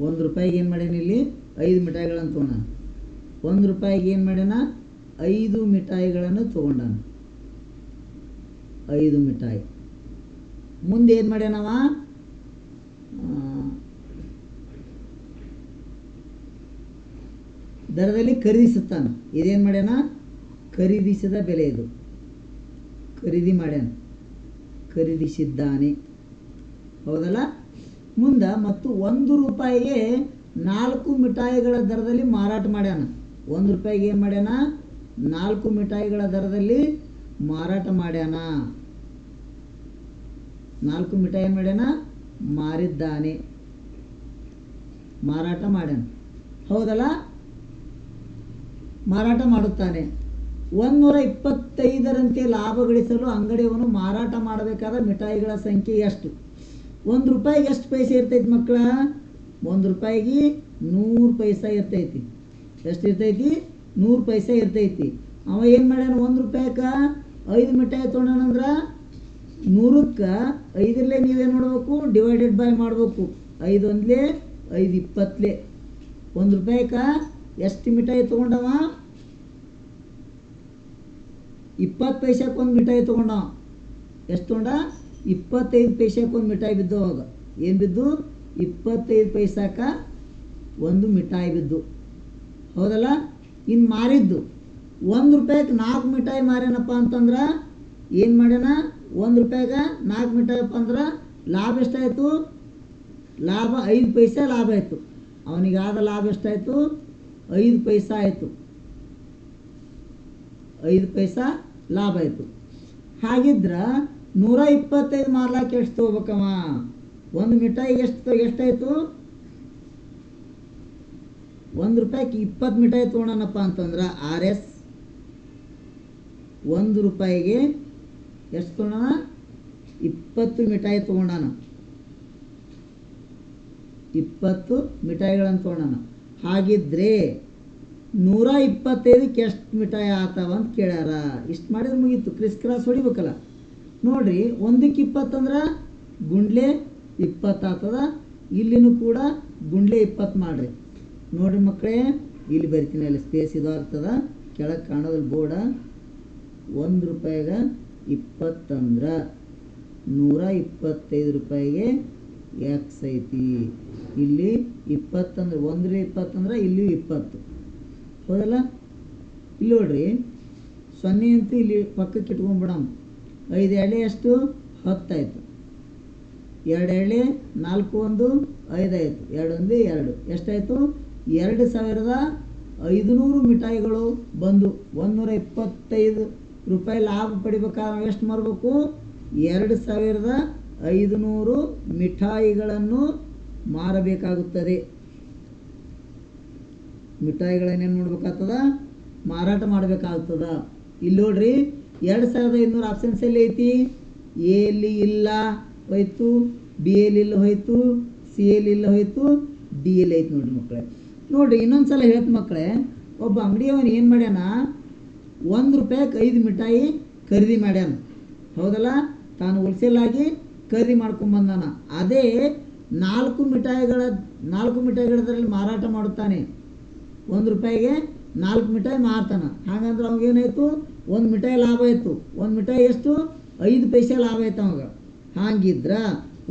₹1 ಏನು ಮಾಡ್ಯಾನ? ಇಲ್ಲಿ 5 ಮಿಠಾಯಿಗಳನ್ನು ತೊಗೊಂಡಾನ. ₹1 ಏನು ಮಾಡ್ಯಾನ? 5 ಮಿಠಾಯಿಗಳನ್ನು ತೊಗೊಂಡಾನ. 5 ಮಿಠಾಯಿ. ಮುಂದೆ ಏನು ಮಾಡ್ಯಾನವ? ದರದಲ್ಲಿ ಖರೀದಿಸುತ್ತಾನೆ. ಇದೇನು ಮಾಡ್ಯಾನ? ಖರೀದಿಸಿದ ಬೆಲೆ ಇದು. ಖರೀದಿ ಮಾಡ್ಯಾನ, ಖರೀದಿಸಿದ್ದಾನೆ. ಹೌದಲ್ಲ? ಮುಂದೆ ಮತ್ತು ₹1 4 ಮಿಠಾಯಿಗಳ ದರದಲ್ಲಿ ಮಾರಾಟ ಮಾಡ್ಯಾನ. ₹1 ಏನು ಮಾಡ್ಯಾನ? 4 ಮಿಠಾಯಿಗಳ ದರದಲ್ಲಿ ಮಾರಾಟ ಮಾಡ್ಯಾನ. 4 ಮಿಠಾಯಿ ಏನು ಮಾಡ್ಯಾನ? ಮಾರಿದ್ದಾನೆ, ಮಾರಾಟ ಮಾಡ್ಯಾನ. ಹೌದಲ್ಲ? ಮಾರಾಟ ಮಾಡುತ್ತಾನೆ. 125ರಂತೆ ಲಾಭ ಗಳಿಸಲು ಅಂಗಡಿಯವನು ಮಾರಾಟ ಮಾಡಬೇಕಾದ ಮಿಠಾಯಿಗಳ ಸಂಖ್ಯೆ ಎಷ್ಟು? ₹1 ಎಷ್ಟು ಪೈಸೆ ಇರ್ತೈತಿ ಮಕ್ಕಳ? ₹1 100 ಪೈಸೆ ಇರ್ತೈತಿ. ಎಷ್ಟು ಇರ್ತೈತಿ? 100 ಪೈಸೆ ಇರ್ತೈತಿ. ಅವ ಏನು ಮಾಡ್ಯಾನ? ₹1 5 ಮಿಠಾಯಿ ತೊಗೊಂಡಾನಂದ್ರೆ 100ಕ್ಕೆ 5ರಲ್ಲೇ ನೀವೇನು ಮಾಡಬೇಕು? ಡಿವೈಡೆಡ್ ಬೈ ಮಾಡಬೇಕು. 5 1 5 20. ₹1 ಎಷ್ಟು ಮಿಠಾಯಿ ತೊಗೊಂಡವ? 20 ಪೈಸೆಗೆ ಒಂದು ಮಿಠಾಯಿ ತೊಗೊಂಡವ. ಎಷ್ಟು ತೊಗೊಂಡ? 25 ಪೈಸೆಗೆ ಒಂದು ಮಿಠಾಯಿ ಬಿದ್ದು. ಅವಾಗ ಏನು ಬಿದ್ದು? 25 ಪೈಸಕ್ಕೆ ಒಂದು ಮಿಠಾಯಿ ಬಿದ್ದು. ಹೌದಲ್ಲ? ಇನ್ನು ಮಾರಿದ್ದು ₹1 4 ಮಿಠಾಯಿ ಮಾರ್ಯಾನಪ್ಪ ಅಂತಂದ್ರೆ ಏನು ಮಾಡ್ಯಾನ? ₹1 4 ಮಿಠಾಯಿಪ್ಪ ಅಂದ್ರೆ ಲಾಭ ಎಷ್ಟಾಯಿತು? ಲಾಭ 5 ಪೈಸೆ ಲಾಭ ಆಯಿತು. ಅವನಿಗಾದ ಲಾಭ ಎಷ್ಟಾಯಿತು? 5 ಪೈಸೆ ಆಯಿತು. 5 ಪೈಸೆ ಲಾಭ ಆಯಿತು. ಹಾಗಿದ್ರೆ 125 ಮಾರ್ಲಾಕೆ ಎಷ್ಟು ತೊಗೋಬೇಕವ? ಒಂದು ಮಿಠಾಯಿಗೆ ಎಷ್ಟಾಯಿತು? ₹1 20 ಮಿಠಾಯಿ ತೊಗೊಂಡನಪ್ಪ ಅಂತಂದ್ರೆ Rs ₹1 ಎಷ್ಟು ತೊಗೊಂಡಾನ? 20 ಮಿಠಾಯಿ ತೊಗೊಂಡಾನ. 20 ಮಿಠಾಯಿಗಳನ್ನು ತೊಗೊಂಡಾನ. ಹಾಗಿದ್ರೆ 125ಕ್ಕೆ ಎಷ್ಟು ಮಿಠಾಯಿ ಆತಾವ ಅಂತ ಕೇಳ್ಯಾರ. ಇಷ್ಟು ಮಾಡಿದ್ರೆ ಮುಗೀತು, ಕ್ರಿಸ್ ಕ್ರಾಸ್ ಹೊಡಿಬೇಕಲ್ಲ. ನೋಡ್ರಿ, 1ಕ್ಕೆ 20 ಅಂದ್ರೆ ಗುಂಡ್ಲೆ 20 ಆಗ್ತದ. ಇಲ್ಲಿನೂ ಕೂಡ ಗುಂಡ್ಲೆ 20 ಮಾಡಿರಿ. ನೋಡ್ರಿ ಮಕ್ಕಳೇ, ಇಲ್ಲಿ ಬರಿತೀನಿ, ಅಲ್ಲಿ ಸ್ಪೇಸ್ ಇದು ಆಗ್ತದ, ಕೆಳಗೆ ಕಾಣೋದಲ್ಲಿ ಬೋರ್ಡ. 1 ರೂಪಾಯಿಗೆ 20 ಅಂದ್ರೆ 125 ರೂಪಾಯಿಗೆ ಎಕ್ಸ್ ಐತಿ. ಇಲ್ಲಿ 20 ಅಂದ್ರೆ 1 20 ಅಂದ್ರೆ ಇಲ್ಲಿ 20, ಹೌದಲ್ಲ. ಇಲ್ಲಿ ನೋಡ್ರಿ, 0 ಅಂತೂ ಇಲ್ಲಿ ಪಕ್ಕಕ್ಕೆ ಇಟ್ಕೊಂಡ್ಬಿಡಮ್. 5 ಎಳೆ ಎಷ್ಟು? 10 ಆಯಿತು. 2 ಎಳೆ 4 1 5 ಆಯಿತು. 2 1 2 ಎಷ್ಟಾಯಿತು? 2500 ಮಿಠಾಯಿಗಳು ಬಂದು 125 ರೂಪಾಯಿ ಲಾಭ ಪಡಿಬೇಕಾದ್ರೆ ಎಷ್ಟು ಮಾಡಬೇಕು? 2500 ಮಿಠಾಯಿಗಳನ್ನು ಮಾರಬೇಕಾಗುತ್ತದೆ. ಮಿಠಾಯಿಗಳನ್ನೇನು ಮಾಡಬೇಕಾಗ್ತದ? ಮಾರಾಟ ಮಾಡಬೇಕಾಗ್ತದ. ಇಲ್ಲಿ ನೋಡ್ರಿ, 2500 ಆಪ್ಷನ್ಸ್ ಎಲ್ಲಿ ಐತಿ? ಎ ಅಲ್ಲಿ ಇಲ್ಲ ಹೋಯ್ತು, ಬಿ ಎಲ್ಲಿ ಇಲ್ಲ ಹೋಯ್ತು, ಸಿ ಎಲ್ಲಿ ಇಲ್ಲ ಹೋಯ್ತು, ಡಿ ಎಲ್ಲಿ ಐತಿ. ನೋಡ್ರಿ ಮಕ್ಕಳೇ, ನೋಡ್ರಿ ಇನ್ನೊಂದು ಸಲ ಹೇಳ್ತ ಮಕ್ಕಳೇ, ಒಬ್ಬ ಅಂಗಡಿಯವನು ಏನು ಮಾಡ್ಯಾನ? 1 ರೂಪಾಯಿಗೆ 5 ಮಿಠಾಯಿ ಖರೀದಿ ಮಾಡ್ಯಾನ, ಹೌದಲ್ಲ. ತಾನು ಹೋಲ್ಸೇಲಾಗಿ ಖರೀದಿ ಮಾಡ್ಕೊಂಬಂದಾನ. ಅದೇ 4 ಮಿಠಾಯಿಗಳಲ್ಲಿ ಮಾರಾಟ ಮಾಡುತ್ತಾನೆ. 1 ರೂಪಾಯಿಗೆ 4 ಮಿಠಾಯಿ ಮಾರ್ತಾನೆ. ಹಾಗಂದ್ರೆ ಅವಾಗೇನಾಯಿತು? 1 ಮಿಠಾಯಿ ಲಾಭ ಆಯಿತು. 1 ಮಿಠಾಯಿ ಎಷ್ಟು? 5 ಪೈಸೆ ಲಾಭ ಆಯ್ತು ಅವಾಗ. ಹಾಗಿದ್ರೆ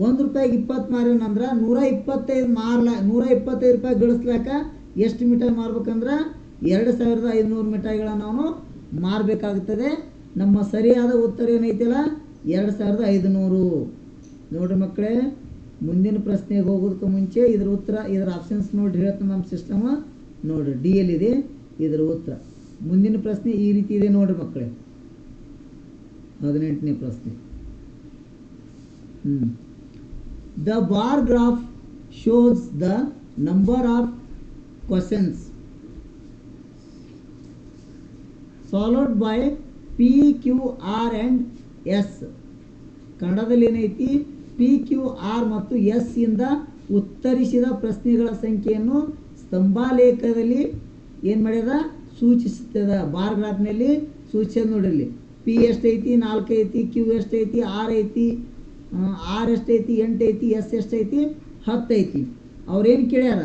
1 ರೂಪಾಯಿಗೆ 20 ಮಾರೇನಂದ್ರೆ 125 ರೂಪಾಯಿ ಗಳಿಸ್ಲಾಕ ಎಷ್ಟು ಮಿಠಾಯಿ ಮಾರ್ಬೇಕಂದ್ರೆ 2500 ಮಿಠಾಯಿಗಳನ್ನು ಅವನು ಮಾರಬೇಕಾಗುತ್ತದೆ. ನಮ್ಮ ಸರಿಯಾದ ಉತ್ತರ ಏನೈತಿಲ್ಲ? 2500. ನೋಡ್ರಿ ಮಕ್ಕಳೇ, ಮುಂದಿನ ಪ್ರಶ್ನೆಗೆ ಹೋಗೋದಕ್ಕೆ ಮುಂಚೆ ಇದರ ಆಪ್ಷನ್ಸ್ ನೋಡ್ರಿ, ಹೇಳ್ತಾನೆ ನಮ್ಮ ಸಿಸ್ಟಮ್. ನೋಡ್ರಿ, ಡಿ ಎಲ್ಲಿದೆ ಇದರ ಉತ್ತರ. ಮುಂದಿನ ಪ್ರಶ್ನೆ ಈ ರೀತಿ ಇದೆ ನೋಡ್ರಿ ಮಕ್ಕಳೇ, 18ನೇ ಪ್ರಶ್ನೆ. The bar graph shows the number of questions followed by P, Q, R and S. ಕನ್ನಡದಲ್ಲಿ ಏನೈತಿ? P, Q, R ಮತ್ತು S ಇಂದ ಉತ್ತರಿಸಿದ ಪ್ರಶ್ನೆಗಳ ಸಂಖ್ಯೆಯನ್ನು ಸ್ತಂಭಾಲೇಖದಲ್ಲಿ ಏನು ಮಾಡ್ಯದ? ಸೂಚಿಸುತ್ತದೆ. ಬಾರ್ ಗ್ರಾಫ್ನಲ್ಲಿ ಸೂಚಿಸೋದು ನೋಡಿರಲಿ. P ಎಷ್ಟೈತಿ? 4 ಐತಿ. Q ಎಷ್ಟೈತಿ? 6 ಐತಿ. R ಎಷ್ಟೈತಿ? 8 ಐತಿ. S ಎಷ್ಟೈತಿ? 10 ಐತಿ. ಅವ್ರೇನು ಕೇಳ್ಯಾರ?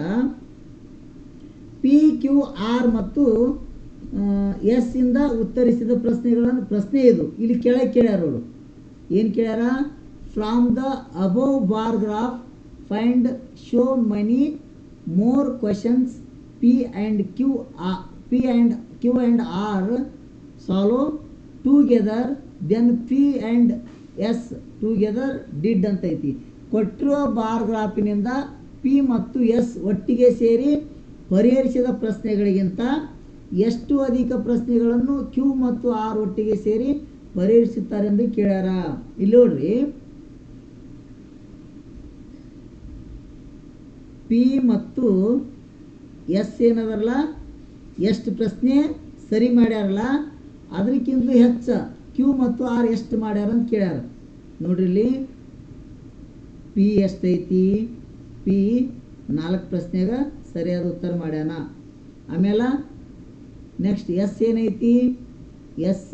P, Q, R ಮತ್ತು S ಇಂದ ಉತ್ತರಿಸಿದ ಪ್ರಶ್ನೆ ಇದು. ಇಲ್ಲಿ ಕೆಳಗೆ ಕೇಳ್ಯಾರ ಅವರು. ಏನು ಕೇಳ್ಯಾರ? From the above bar graph find show many more questions P and Q and R solve together then P and S together did ಅಂತ ಐತಿ. ಕೊಟ್ಟಿರುವ ಬಾರ್ ಗ್ರಾಫಿನಿಂದ P ಮತ್ತು S ಒಟ್ಟಿಗೆ ಸೇರಿ ಪರಿಹರಿಸಿದ ಪ್ರಶ್ನೆಗಳಿಗಿಂತ ಎಷ್ಟು ಅಧಿಕ ಪ್ರಶ್ನೆಗಳನ್ನು Q ಮತ್ತು R ಒಟ್ಟಿಗೆ ಸೇರಿ ಪರಿಹರಿಸುತ್ತಾರೆಂದು ಕೇಳ್ಯಾರ. ಇಲ್ಲಿ ನೋಡ್ರಿ, P ಮತ್ತು S ಏನದರಲ್ಲ, ಎಷ್ಟು ಪ್ರಶ್ನೆ ಸರಿ ಮಾಡ್ಯಾರಲ್ಲ ಅದಕ್ಕಿಂತಲೂ ಹೆಚ್ಚು Q ಮತ್ತು R ಎಷ್ಟು ಮಾಡ್ಯಾರ ಅಂತ ಕೇಳ್ಯಾರ. ನೋಡ್ರಿ, ಇಲ್ಲಿ P ಎಷ್ಟೈತಿ? P 4 ಪ್ರಶ್ನೆಗೆ ಸರಿಯಾದ ಉತ್ತರ ಮಾಡ್ಯಾನ. ಆಮೇಲೆ ನೆಕ್ಸ್ಟ್ S ಏನೈತಿ? S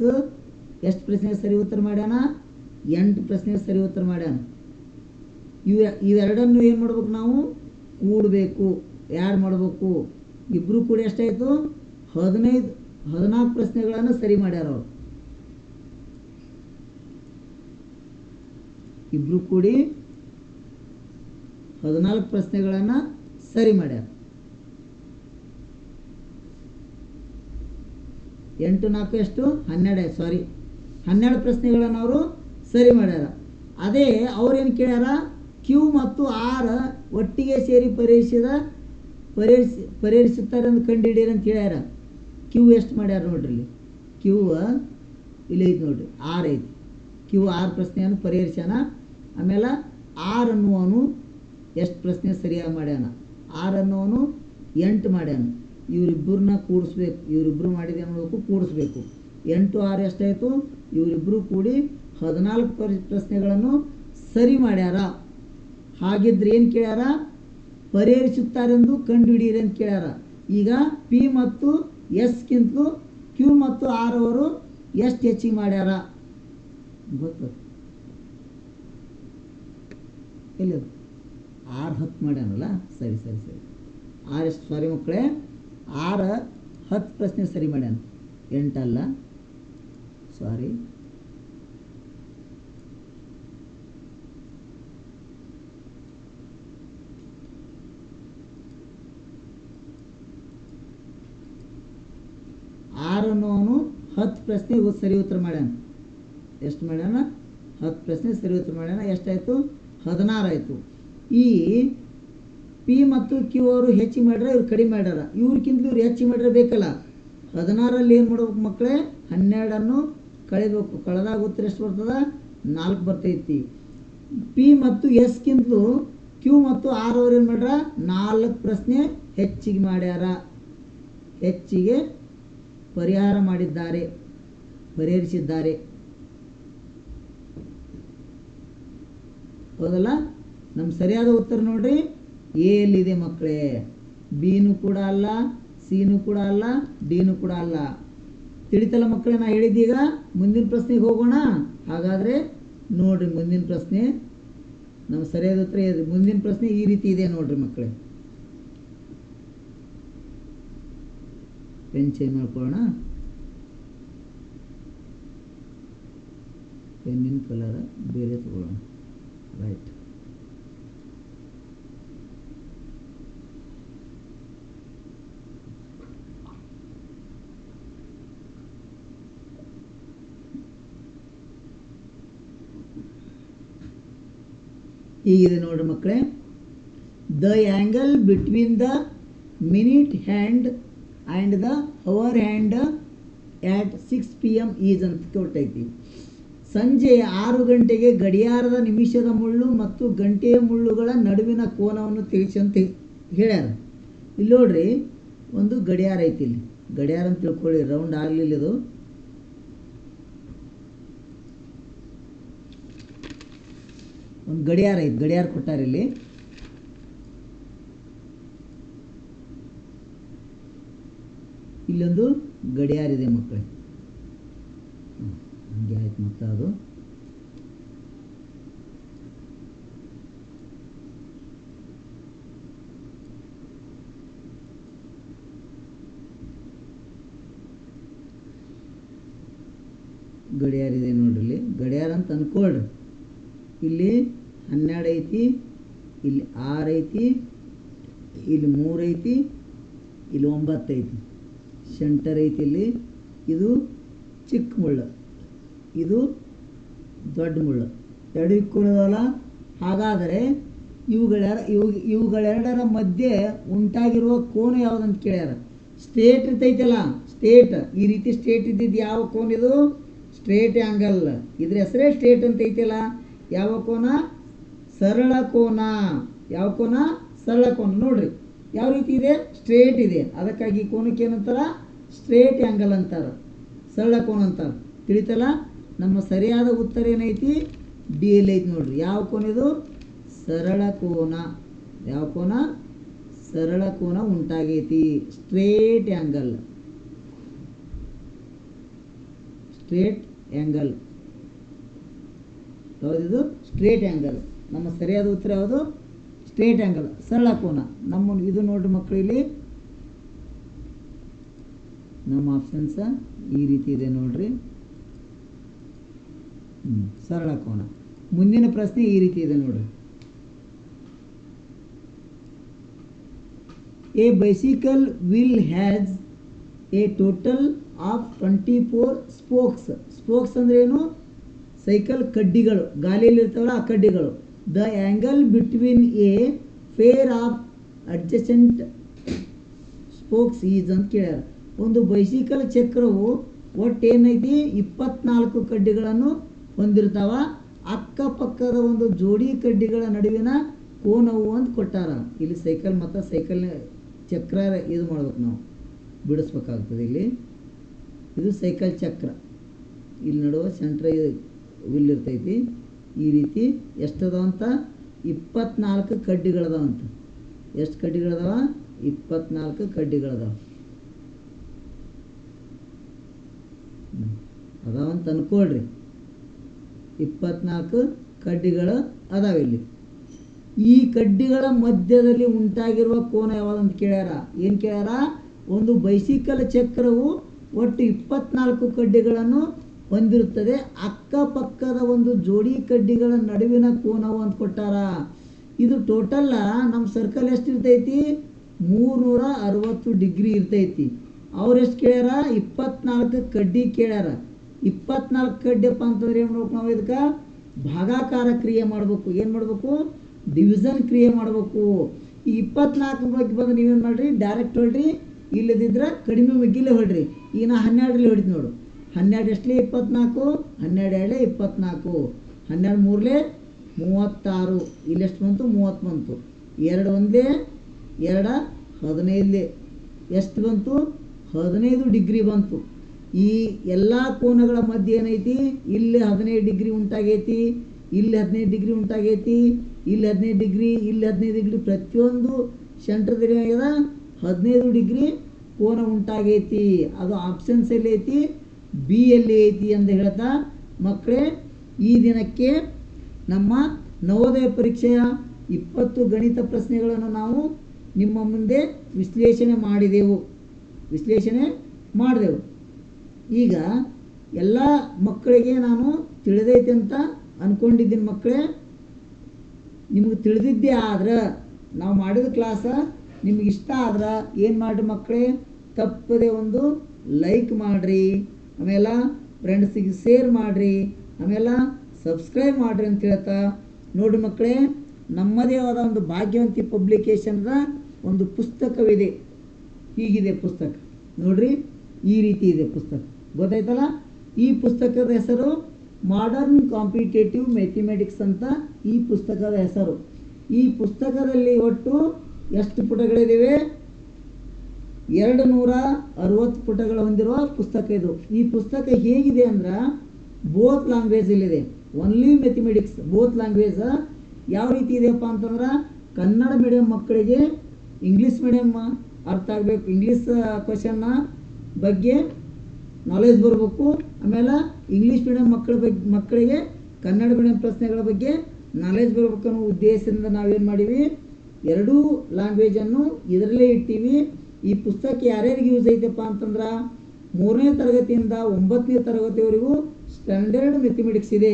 ಎಷ್ಟು ಪ್ರಶ್ನೆಗೆ ಸರಿ ಉತ್ತರ ಮಾಡ್ಯಾನ? 8 ಪ್ರಶ್ನೆಗೆ ಸರಿ ಉತ್ತರ ಮಾಡ್ಯಾನ. ಇವೆರಡನ್ನು ಏನು ಮಾಡ್ಬೇಕು? ನಾವು ಕೂಡಬೇಕು, ಆ್ಯಡ್ ಮಾಡಬೇಕು. ಇಬ್ಬರು ಕೂಡ ಎಷ್ಟಾಯಿತು? 14 ಪ್ರಶ್ನೆಗಳನ್ನು ಸರಿ ಮಾಡ್ಯಾರ ಅವರು. ಇಬ್ಬರು ಕೂಡಿ 14 ಪ್ರಶ್ನೆಗಳನ್ನು ಸರಿ ಮಾಡ್ಯಾರ. 8 4 ಎಷ್ಟು? 12 ಪ್ರಶ್ನೆಗಳನ್ನು ಅವರು ಸರಿ ಮಾಡ್ಯಾರ. ಅದೇ ಅವ್ರೇನು ಕೇಳ್ಯಾರ? Q ಮತ್ತು R ಒಟ್ಟಿಗೆ ಸೇರಿ ಪರಿಹರಿಸುತ್ತಾರೆ ಅಂತ ಕಂಡುಹಿಡಿಯಿರಿ ಅಂತ ಹೇಳ್ಯಾರ. Q ಎಷ್ಟು ಮಾಡ್ಯಾರ ನೋಡ್ರಿ, ಇಲ್ಲಿ Q ಇಲ್ಲಿ ಐತಿ ನೋಡ್ರಿ, 6 ಐತಿ. Q 6 ಪ್ರಶ್ನೆಯನ್ನು ಪರಿಹರಿಸ್ಯಾನ. ಆಮೇಲೆ R ಅನ್ನುವನು ಎಷ್ಟು ಪ್ರಶ್ನೆ ಸರಿಯಾಗಿ ಮಾಡ್ಯಾನ? R ಅನ್ನುವನು 8 ಮಾಡ್ಯಾನ. ಇವರಿಬ್ಬರನ್ನ ಕೂಡಿಸ್ಬೇಕು. ಇವರಿಬ್ಬರು ಮಾಡಿದೆ ಅನ್ನೋದಕ್ಕೂ ಕೂಡಿಸ್ಬೇಕು. 8 6 ಎಷ್ಟಾಯಿತು? ಇವರಿಬ್ಬರು ಕೂಡಿ 14 ಪ್ರಶ್ನೆಗಳನ್ನು ಸರಿ ಮಾಡ್ಯಾರ. ಹಾಗಿದ್ರೆ ಏನು ಕೇಳ್ಯಾರ? ಪರಿಹರಿಸುತ್ತಾರೆಂದು ಕಂಡುಹಿಡಿಯಿರಿ ಅಂತ ಕೇಳ್ಯಾರ. ಈಗ ಪಿ ಮತ್ತು ಎಸ್ಗಿಂತಲೂ ಕ್ಯೂ ಮತ್ತು ಆರ್ ಅವರು ಎಷ್ಟು ಹೆಚ್ಚಿಗೆ ಮಾಡ್ಯಾರ ಗೊತ್ತು ಎಲ್ಲಿ ಆರು 10 ಮಾಡ್ಯಾನಲ್ಲ ಸರಿ ಸರಿ ಸರಿ ಆರು ಎಷ್ಟು ಸಾರಿ ಮಕ್ಕಳೇ 10 ಪ್ರಶ್ನೆ ಸರಿ ಮಾಡ್ಯಾನ 8 ಅಲ್ಲ ಸಾರಿ ಆರನ್ನು 10 ಪ್ರಶ್ನೆ ಸರಿ ಉತ್ತರ ಮಾಡ್ಯಾನ ಎಷ್ಟು ಮಾಡ್ಯಾನ 10 ಪ್ರಶ್ನೆ ಸರಿ ಉತ್ತರ ಮಾಡ್ಯಾನ ಎಷ್ಟಾಯಿತು 16 ಆಯಿತು ಈ ಪಿ ಮತ್ತು ಕ್ಯೂ ಅವರು ಹೆಚ್ಚಿಗೆ ಮಾಡ್ಯಾರ ಇವ್ರು ಕಡಿಮೆ ಮಾಡ್ಯಾರ ಇವ್ರಿಗಿಂತಲೂ ಇವ್ರು ಹೆಚ್ಚಿಗೆ ಮಾಡ್ಯಾರ ಬೇಕಲ್ಲ 16ರಲ್ಲಿ ಏನು ಮಾಡ್ಬೇಕು ಮಕ್ಕಳೇ 12 ಕಳಿಬೇಕು ಕಳೆದಾಗ ಉತ್ತರ ಎಷ್ಟು ಬರ್ತದ 4 ಬರ್ತೈತಿ ಪಿ ಮತ್ತು ಎಸ್ಗಿಂತಲೂ ಕ್ಯೂ ಮತ್ತು ಆರ್ ಅವ್ರು ಏನು ಮಾಡ್ಯಾರ 4 ಪ್ರಶ್ನೆ ಹೆಚ್ಚಿಗೆ ಮಾಡ್ಯಾರ ಹೆಚ್ಚಿಗೆ ಪರಿಹಾರ ಮಾಡಿದ್ದಾರೆ ಪರಿಹರಿಸಿದ್ದಾರೆ ಹೌದಲ್ಲ ನಮ್ಮ ಸರಿಯಾದ ಉತ್ತರ ನೋಡ್ರಿ ಎ ಎಲ್ಲಿದೆ ಮಕ್ಕಳೇ ಬಿನೂ ಕೂಡ ಅಲ್ಲ ಸಿನೂ ಕೂಡ ಅಲ್ಲ ಡಿನೂ ಕೂಡ ಅಲ್ಲ ತಿಳಿತಲ್ಲ ಮಕ್ಕಳೇ ನಾ ಹೇಳಿದ್ದೀಗ ಮುಂದಿನ ಪ್ರಶ್ನೆಗೆ ಹೋಗೋಣ ಹಾಗಾದರೆ ನೋಡ್ರಿ ಮುಂದಿನ ಪ್ರಶ್ನೆ ನಮ್ಮ ಸರಿಯಾದ ಉತ್ತರ ಮುಂದಿನ ಪ್ರಶ್ನೆ ಈ ರೀತಿ ಇದೆ ನೋಡ್ರಿ ಮಕ್ಕಳೇ ಪೆನ್ ಚೇಂಜ್ ಮಾಡ್ಕೊಳ್ಳೋಣ ಪೆನ್ನಿನ ಕಲರ್ ಬೇರೆ ತಗೊಳ್ಳೋಣ ರೈಟ್ ಹೀಗಿದೆ ನೋಡ್ರಿ ಮಕ್ಕಳೇ the angle between the minute hand and the hour hand at 6 PM is ಅಂತ ಕೊಟ್ಟೈತಿ ಸಂಜೆ 6 ಗಂಟೆಗೆ ಗಡಿಯಾರದ ನಿಮಿಷದ ಮುಳ್ಳು ಮತ್ತು ಗಂಟೆಯ ಮುಳ್ಳುಗಳ ನಡುವಿನ ಕೋನವನ್ನು ತಿಳಿಸಿ ಅಂತ ಹೇಳ್ಯಾರ ಇಲ್ಲಿ ನೋಡ್ರಿ ಒಂದು ಗಡಿಯಾರ ಐತಿ ಇಲ್ಲಿ ಗಡಿಯಾರ ಅಂತ ತಿಳ್ಕೊಳ್ಳಿ ರೌಂಡ್ ಆಗಲಿಲ್ಲ ಇದು ಒಂದು ಗಡಿಯಾರ ಐತಿ ಗಡಿಯಾರ ಕೊಟ್ಟಾರ ಇಲ್ಲಿ ಇಲ್ಲೊಂದು ಗಡಿಯಾರ ಇದೆ ಮಕ್ಕಳೇ ಹಂಗೆ ಆಯ್ತು ಮತ್ತೆ ಅದು ಗಡಿಯಾರ ಇದೆ ನೋಡ್ರಿ ಇಲ್ಲಿ ಗಡಿಯಾರ ಅಂತ ಅನ್ಕೊಳ್ರಿ ಇಲ್ಲಿ 12 ಐತಿ ಇಲ್ಲಿ 6 ಐತಿ ಇಲ್ಲಿ 3 ಐತಿ ಇಲ್ಲಿ 9 ಐತಿ ಸೆಂಟರ್ ಐತಿ ಇಲ್ಲಿ ಇದು ಚಿಕ್ಕ ಮುಳ್ಳು ಇದು ದೊಡ್ಡ ಮುಳ್ಳು ಎರಡು ಇಕ್ಕೋದಲ್ಲ ಹಾಗಾದರೆ ಇವುಗಳೆರಡರ ಮಧ್ಯೆ ಉಂಟಾಗಿರುವ ಕೋನ ಯಾವುದಂತ ಕೇಳ್ಯಾರ ಸ್ಟ್ರೇಟ್ ಇರ್ತೈತಲ್ಲ ಸ್ಟ್ರೇಟ್ ಈ ರೀತಿ ಸ್ಟ್ರೇಟ್ ಇದ್ದಿದ್ದು ಯಾವ ಕೋನ ಇದು ಸ್ಟ್ರೇಟ್ ಆ್ಯಂಗಲ್ ಇದ್ರ ಹೆಸರೇ ಸ್ಟ್ರೇಟ್ ಅಂತ ಐತಲ್ಲ ಯಾವ ಕೋನ ಸರಳ ಕೋನ ಯಾವ ಕೋನ ಸರಳ ಕೋನ ನೋಡ್ರಿ ಯಾವ ರೀತಿ ಇದೆ ಸ್ಟ್ರೇಟ್ ಇದೆ ಅದಕ್ಕಾಗಿ ಈ ಕೋನಕ್ಕೆ ಏನಂತಾರ ಸ್ಟ್ರೇಟ್ ಆ್ಯಂಗಲ್ ಅಂತಾರೆ ಸರಳ ಕೋನ ಅಂತಾರೆ ತಿಳಿತಲ್ಲ ನಮ್ಮ ಸರಿಯಾದ ಉತ್ತರ ಏನೈತಿ ಡಿ ಎಲ್ ಐತಿ ನೋಡ್ರಿ ಯಾವ ಕೋನ ಇದು ಸರಳ ಕೋನ ಯಾವ ಕೋನ ಸರಳ ಕೋನ ಉಂಟಾಗೈತಿ ಸ್ಟ್ರೇಟ್ ಆ್ಯಂಗಲ್ ಸ್ಟ್ರೇಟ್ ಆ್ಯಂಗಲ್ ಯಾವುದಿದು ಸ್ಟ್ರೇಟ್ ಆ್ಯಂಗಲ್ ನಮ್ಮ ಸರಿಯಾದ ಉತ್ತರ ಯಾವುದು ಸ್ಟ್ರೇಟ್ ಆ್ಯಂಗಲ್ ಸರಳ ಕೋನ ನಮ್ಮ ಇದು ನೋಡ್ರಿ ಮಕ್ಕಳು ಇಲ್ಲಿ ನಮ್ಮ ಆಪ್ಷನ್ಸ ಈ ರೀತಿ ಇದೆ ನೋಡ್ರಿ ಸರಳ ಕೋನ ಮುಂದಿನ ಪ್ರಶ್ನೆ ಈ ರೀತಿ ಇದೆ ನೋಡ್ರಿ A bicycle will has A total of 24 spokes spokes ಅಂದ್ರೆ ಏನು ಸೈಕಲ್ ಕಡ್ಡಿಗಳು ಗಾಲಿಯಲ್ಲಿ ಇರ್ತಾವಲ್ಲ ಆ ಕಡ್ಡಿಗಳು the angle between A fair of adjacent spokes is ಅಂತ ಕೇಳ್ಯಾರ ಒಂದು ಬೈಸಿಕಲ್ ಚಕ್ರವು ಒಟ್ಟು ಏನೈತಿ 24 ಕಡ್ಡಿಗಳನ್ನು ಹೊಂದಿರ್ತಾವ ಅಕ್ಕಪಕ್ಕದ ಒಂದು ಜೋಡಿ ಕಡ್ಡಿಗಳ ನಡುವಿನ ಕೋನವು ಅಂತ ಕೊಟ್ಟಾರ ಇಲ್ಲಿ ಸೈಕಲ್ ಮತ್ತು ಸೈಕಲ್ ಚಕ್ರ ಇದು ಮಾಡ್ಬೇಕು ನಾವು ಬಿಡಿಸ್ಬೇಕಾಗ್ತದೆ ಇಲ್ಲಿ ಇದು ಸೈಕಲ್ ಚಕ್ರ ಇಲ್ಲಿ ನಡುವ ಸೆಂಟ್ರ ವಿಲ್ ಇರ್ತೈತಿ ಈ ರೀತಿ ಎಷ್ಟದಾವಂತ 24 ಕಡ್ಡಿಗಳದಾವಂತ ಎಷ್ಟು ಕಡ್ಡಿಗಳದಾವ 24 ಕಡ್ಡಿಗಳದಾವ ಅದಾವಂತ ಅನ್ಕೊಳ್ರಿ 24 ಕಡ್ಡಿಗಳು ಅದಾವ ಇಲ್ಲಿ ಈ ಕಡ್ಡಿಗಳ ಮಧ್ಯದಲ್ಲಿ ಉಂಟಾಗಿರುವ ಕೋನ ಯಾವ್ದಂತ ಕೇಳ್ಯಾರ ಏನು ಕೇಳ್ಯಾರ ಒಂದು ಬೈಸಿಕಲ್ ಚಕ್ರವು ಒಟ್ಟು 24 ಕಡ್ಡಿಗಳನ್ನು ಹೊಂದಿರುತ್ತದೆ ಅಕ್ಕಪಕ್ಕದ ಒಂದು ಜೋಡಿ ಕಡ್ಡಿಗಳ ನಡುವಿನ ಕೋನವು ಅಂತ ಕೊಟ್ಟಾರ ಇದು ಟೋಟಲ್ ನಮ್ಮ ಸರ್ಕಲ್ ಎಷ್ಟು ಇರ್ತೈತಿ 360 ಡಿಗ್ರಿ ಇರ್ತೈತಿ ಅವ್ರು ಎಷ್ಟು ಕೇಳ್ಯಾರ 24 ಕಡ್ಡಿ ಕೇಳ್ಯಾರ 24 ಕಡ್ಡಿಯಪ್ಪ ಅಂತಂದ್ರೆ ಏನು ಮಾಡ್ಬೇಕು ನಾವು ಇದಕ್ಕೆ ಭಾಗಾಕಾರ ಕ್ರಿಯೆ ಮಾಡಬೇಕು ಏನು ಮಾಡಬೇಕು ಡಿವಿಷನ್ ಕ್ರಿಯೆ ಮಾಡಬೇಕು ಈ 24 ಬಗ್ಗೆ ಬಂದು ನೀವೇನು ಮಾಡಿರಿ ಡೈರೆಕ್ಟ್ ಹೊಡ್ರಿ ಇಲ್ಲದಿದ್ರೆ ಕಡಿಮೆ ಮಗ್ಗಿಲ್ಲೇ ಹೊಡ್ರಿ ಈಗ ನಾ 12ರಲ್ಲಿ ಹೊಡಿತು ನೋಡು 12 ಎಷ್ಟಲೇ 24 12 ಎರಡಲೇ 24 12 ಮೂರಲೇ 36 ಇಲ್ಲೆಷ್ಟು ಬಂತು 30 ಬಂತು 2 ಒಂದೇ 2 15 ಎಷ್ಟು ಬಂತು 15 ಡಿಗ್ರಿ ಬಂತು ಈ ಎಲ್ಲ ಕೋನಗಳ ಮಧ್ಯೆ ಏನೈತಿ ಇಲ್ಲಿ 15 ಡಿಗ್ರಿ ಉಂಟಾಗೈತಿ ಇಲ್ಲಿ 15 ಡಿಗ್ರಿ ಉಂಟಾಗೈತಿ ಇಲ್ಲಿ 15 ಡಿಗ್ರಿ ಇಲ್ಲಿ 15 ಡಿಗ್ರಿ ಪ್ರತಿಯೊಂದು ಸೆಂಟರ್ದಲ್ಲಿ ಏನಾಗ್ಯದ 15 ಡಿಗ್ರಿ ಕೋನ ಉಂಟಾಗೈತಿ ಅದು ಆಪ್ಷನ್ಸ್ ಎಲ್ಲಿ ಐತಿ ಬಿ ಎಲ್ಲಿ ಐತಿ ಅಂತ ಹೇಳ್ತಾ ಮಕ್ಕಳೇ ಈ ದಿನಕ್ಕೆ ನಮ್ಮ ನವೋದಯ ಪರೀಕ್ಷೆಯ 20 ಗಣಿತ ಪ್ರಶ್ನೆಗಳನ್ನು ನಾವು ನಿಮ್ಮ ಮುಂದೆ ವಿಶ್ಲೇಷಣೆ ಮಾಡಿದೆವು ಈಗ ಎಲ್ಲ ಮಕ್ಕಳಿಗೆ ನಾನು ತಿಳಿದೈತೆ ಅಂತ ಅಂದ್ಕೊಂಡಿದ್ದೀನಿ ಮಕ್ಕಳೇ ನಿಮಗೆ ತಿಳಿದಿದ್ದೇ ಆದ್ರೆ ನಾವು ಮಾಡಿದ ಕ್ಲಾಸ ನಿಮ್ಗೆ ಇಷ್ಟ ಆದ್ರೆ ಏನು ಮಾಡಿರಿ ಮಕ್ಕಳೇ ತಪ್ಪದೆ ಒಂದು ಲೈಕ್ ಮಾಡಿರಿ ಆಮೇಲೆ ಫ್ರೆಂಡ್ಸಿಗೆ ಶೇರ್ ಮಾಡಿರಿ ಆಮೇಲೆ ಸಬ್ಸ್ಕ್ರೈಬ್ ಮಾಡಿರಿ ಅಂತ ಹೇಳ್ತಾ ನೋಡಿ ಮಕ್ಕಳೇ ನಮ್ಮದೇ ಆದ ಒಂದು ಭಾಗ್ಯವಂತಿ ಪಬ್ಲಿಕೇಶನ್ದ ಒಂದು ಪುಸ್ತಕವಿದೆ ಹೀಗಿದೆ ಪುಸ್ತಕ ನೋಡ್ರಿ ಈ ರೀತಿ ಇದೆ ಪುಸ್ತಕ ಗೊತ್ತಾಯ್ತಲ್ಲ ಈ ಪುಸ್ತಕದ ಹೆಸರು ಮಾಡರ್ನ್ ಕಾಂಪಿಟೇಟಿವ್ ಮ್ಯಾಥಮೆಟಿಕ್ಸ್ ಅಂತ ಈ ಪುಸ್ತಕದ ಹೆಸರು ಈ ಪುಸ್ತಕದಲ್ಲಿ ಒಟ್ಟು ಎಷ್ಟು ಪುಟಗಳಿವೆ 260 ಪುಟಗಳು ಹೊಂದಿರುವ ಪುಸ್ತಕ ಇದು ಈ ಪುಸ್ತಕ ಹೇಗಿದೆ ಅಂದ್ರೆ ಬೋತ್ ಲ್ಯಾಂಗ್ವೇಜಲ್ಲಿದೆ ಓನ್ಲಿ ಮ್ಯಾಥಮೆಟಿಕ್ಸ್ ಬೋತ್ ಲ್ಯಾಂಗ್ವೇಜ್ ಯಾವ ರೀತಿ ಇದೆಯಪ್ಪ ಅಂತಂದ್ರೆ ಕನ್ನಡ ಮೀಡಿಯಂ ಮಕ್ಕಳಿಗೆ ಇಂಗ್ಲೀಷ್ ಮೀಡಿಯಂ ಅರ್ಥ ಆಗಬೇಕು ಇಂಗ್ಲೀಷ್ ಕ್ವಶನ್ನ ಬಗ್ಗೆ ನಾಲೆಜ್ ಬರಬೇಕು ಆಮೇಲೆ ಇಂಗ್ಲೀಷ್ ಮೀಡಿಯಂ ಮಕ್ಕಳಿಗೆ ಕನ್ನಡ ಮೀಡಿಯಂ ಪ್ರಶ್ನೆಗಳ ಬಗ್ಗೆ ನಾಲೆಜ್ ಬರಬೇಕು ಅನ್ನೋ ಉದ್ದೇಶದಿಂದ ನಾವೇನು ಮಾಡೀವಿ ಎರಡೂ ಲ್ಯಾಂಗ್ವೇಜನ್ನು ಇದರಲ್ಲೇ ಇರ್ತೀವಿ ಈ ಪುಸ್ತಕ ಯಾರ್ಯಾರಿಗೆ ಯೂಸ್ ಐತಪ್ಪ ಅಂತಂದ್ರೆ 3ನೇ ತರಗತಿಯಿಂದ 9ನೇ ತರಗತಿವರೆಗೂ ಸ್ಟ್ಯಾಂಡರ್ಡ್ ಮ್ಯಾಥಮೆಟಿಕ್ಸ್ ಇದೆ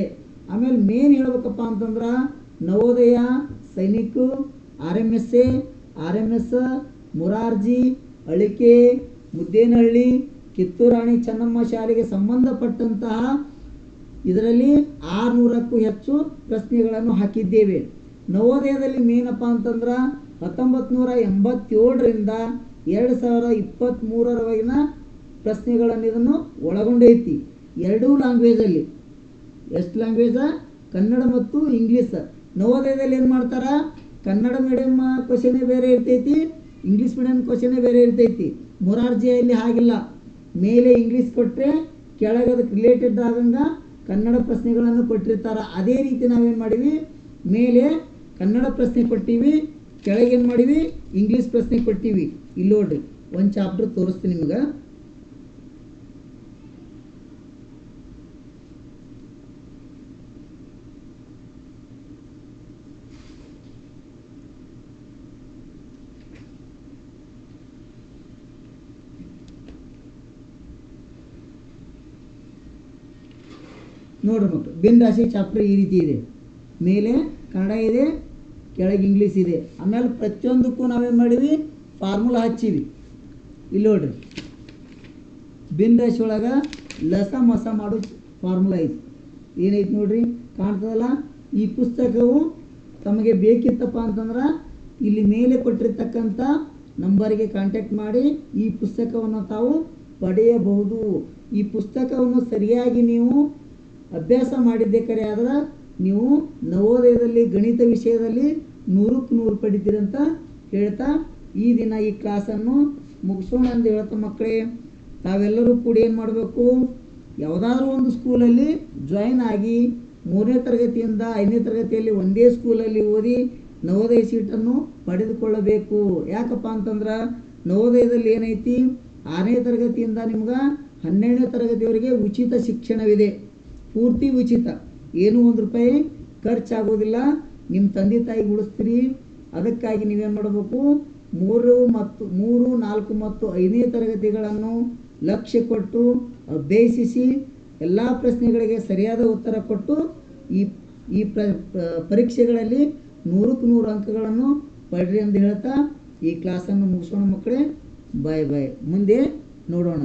ಆಮೇಲೆ ಮೇನ್ ಹೇಳ್ಬೇಕಪ್ಪ ಅಂತಂದ್ರೆ Navodaya Sainik R M S Morarji Alike Muddenahalli Kitturani Chennamma ಶಾಲೆಗೆ ಸಂಬಂಧಪಟ್ಟಂತಹ ಇದರಲ್ಲಿ 600ಕ್ಕೂ ಹೆಚ್ಚು ಪ್ರಶ್ನೆಗಳನ್ನು ಹಾಕಿದ್ದೇವೆ ನವೋದಯದಲ್ಲಿ ಮೇನಪ್ಪ ಅಂತಂದ್ರೆ 1987ರಿಂದ 2023ರವರೆಗಿನ ಪ್ರಶ್ನೆಗಳನ್ನು ಇದನ್ನು ಒಳಗೊಂಡೈತಿ ಎರಡೂ ಲ್ಯಾಂಗ್ವೇಜಲ್ಲಿ ಎಷ್ಟು ಲ್ಯಾಂಗ್ವೇಜ ಕನ್ನಡ ಮತ್ತು ಇಂಗ್ಲೀಷ್ ನವೋದಯದಲ್ಲಿ ಏನು ಮಾಡ್ತಾರ ಕನ್ನಡ ಮೀಡಿಯಂ ಕ್ವಶನೇ ಬೇರೆ ಇರ್ತೈತಿ ಇಂಗ್ಲೀಷ್ ಮೀಡಿಯಂ ಕ್ವಶನೇ ಬೇರೆ ಇರ್ತೈತಿ ಮೊರಾರ್ಜಿಯಲ್ಲಿ ಹಾಗಿಲ್ಲ ಮೇಲೆ ಇಂಗ್ಲೀಷ್ ಕೊಟ್ಟರೆ ಕೆಳಗೆ ಅದಕ್ಕೆ ರಿಲೇಟೆಡ್ ಆದಂಗೆ ಕನ್ನಡ ಪ್ರಶ್ನೆಗಳನ್ನು ಕೊಟ್ಟಿರ್ತಾರೆ ಅದೇ ರೀತಿ ನಾವೇನು ಮಾಡೀವಿ ಮೇಲೆ ಕನ್ನಡ ಪ್ರಶ್ನೆ ಕೊಟ್ಟಿವಿ ಕೆಳಗೇನು ಮಾಡೀವಿ ಇಂಗ್ಲೀಷ್ ಪ್ರಶ್ನೆ ಕೊಟ್ಟಿವಿ ಇಲ್ಲಿ ನೋಡ್ರಿ ಒಂದು ಚಾಪ್ಟರ್ ತೋರಿಸ್ತೀನಿ ನಿಮ್ಗೆ ನೋಡ್ರಿ ಮಕ್ಕಳು ಭಿನ್ನ ರಾಶಿ ಚಾಪ್ಟರ್ ಈ ರೀತಿ ಇದೆ ಮೇಲೆ ಕನ್ನಡ ಇದೆ ಕೆಳಗೆ ಇಂಗ್ಲೀಷ್ ಇದೆ ಆಮೇಲೆ ಪ್ರತಿಯೊಂದಕ್ಕೂ ನಾವೇನು ಮಾಡೀವಿ ಫಾರ್ಮುಲಾ ಹಚ್ಚೀವಿ ಇಲ್ಲಿ ನೋಡ್ರಿ ಭಿನ್ನ ರಾಶಿ ಒಳಗೆ ಲಸ ಮಸ ಮಾಡೋ ಫಾರ್ಮುಲಾ ಐತಿ ಏನೈತಿ ನೋಡ್ರಿ ಕಾಣ್ತದಲ್ಲ ಈ ಪುಸ್ತಕವು ತಮಗೆ ಬೇಕಿತ್ತಪ್ಪ ಅಂತಂದ್ರೆ ಇಲ್ಲಿ ಮೇಲೆ ಕೊಟ್ಟಿರ್ತಕ್ಕಂಥ ನಂಬರಿಗೆ ಕಾಂಟ್ಯಾಕ್ಟ್ ಮಾಡಿ ಈ ಪುಸ್ತಕವನ್ನು ತಾವು ಪಡೆಯಬಹುದು ಈ ಪುಸ್ತಕವನ್ನು ಸರಿಯಾಗಿ ನೀವು ಅಭ್ಯಾಸ ಮಾಡಿದ್ದೇ ಕರೆ ಆದ್ರೆ ನೀವು ನವೋದಯದಲ್ಲಿ ಗಣಿತ ವಿಷಯದಲ್ಲಿ 100ಕ್ಕೆ 100 ಪಡಿತೀರಂತ ಹೇಳ್ತಾ ಈ ದಿನ ಈ ಕ್ಲಾಸನ್ನು ಮುಗಿಸೋಣ ಅಂತ ಹೇಳ್ತಾ ಮಕ್ಕಳೇ ತಾವೆಲ್ಲರೂ ಕೂಡ ಏನು ಮಾಡಬೇಕು ಯಾವುದಾದ್ರೂ ಒಂದು ಸ್ಕೂಲಲ್ಲಿ ಜಾಯಿನ್ ಆಗಿ 3ನೇ ತರಗತಿಯಿಂದ 5ನೇ ತರಗತಿಯಲ್ಲಿ ಒಂದೇ ಸ್ಕೂಲಲ್ಲಿ ಓದಿ ನವೋದಯ ಸೀಟನ್ನು ಪಡೆದುಕೊಳ್ಳಬೇಕು. ಯಾಕಪ್ಪ ಅಂತಂದ್ರೆ ನವೋದಯದಲ್ಲಿ ಏನೈತಿ, 6ನೇ ತರಗತಿಯಿಂದ ನಿಮ್ಗೆ 12ನೇ ತರಗತಿಯವರೆಗೆ ಉಚಿತ ಶಿಕ್ಷಣವಿದೆ, ಪೂರ್ತಿ ಉಚಿತ, ಏನೂ 1 ರೂಪಾಯಿ ಖರ್ಚಾಗೋದಿಲ್ಲ. ನಿಮ್ಮ ತಂದೆ ತಾಯಿ ಉಳಿಸ್ತೀರಿ. ಅದಕ್ಕಾಗಿ ನೀವೇನು ಮಾಡಬೇಕು, 3, 4 ಮತ್ತು 5ನೇ ತರಗತಿಗಳನ್ನು ಲಕ್ಷ್ಯ ಕೊಟ್ಟು ಅಭ್ಯಸಿಸಿ ಎಲ್ಲ ಪ್ರಶ್ನೆಗಳಿಗೆ ಸರಿಯಾದ ಉತ್ತರ ಕೊಟ್ಟು ಈ ಪರೀಕ್ಷೆಗಳಲ್ಲಿ 100ಕ್ಕೆ 100 ಅಂಕಗಳನ್ನು ಪಡ್ರಿ ಅಂತ ಹೇಳ್ತಾ ಈ ಕ್ಲಾಸನ್ನು ಮುಗಿಸೋಣ ಮಕ್ಕಳೇ. ಬಾಯ್ ಬಾಯ್. ಮುಂದೆ ನೋಡೋಣ.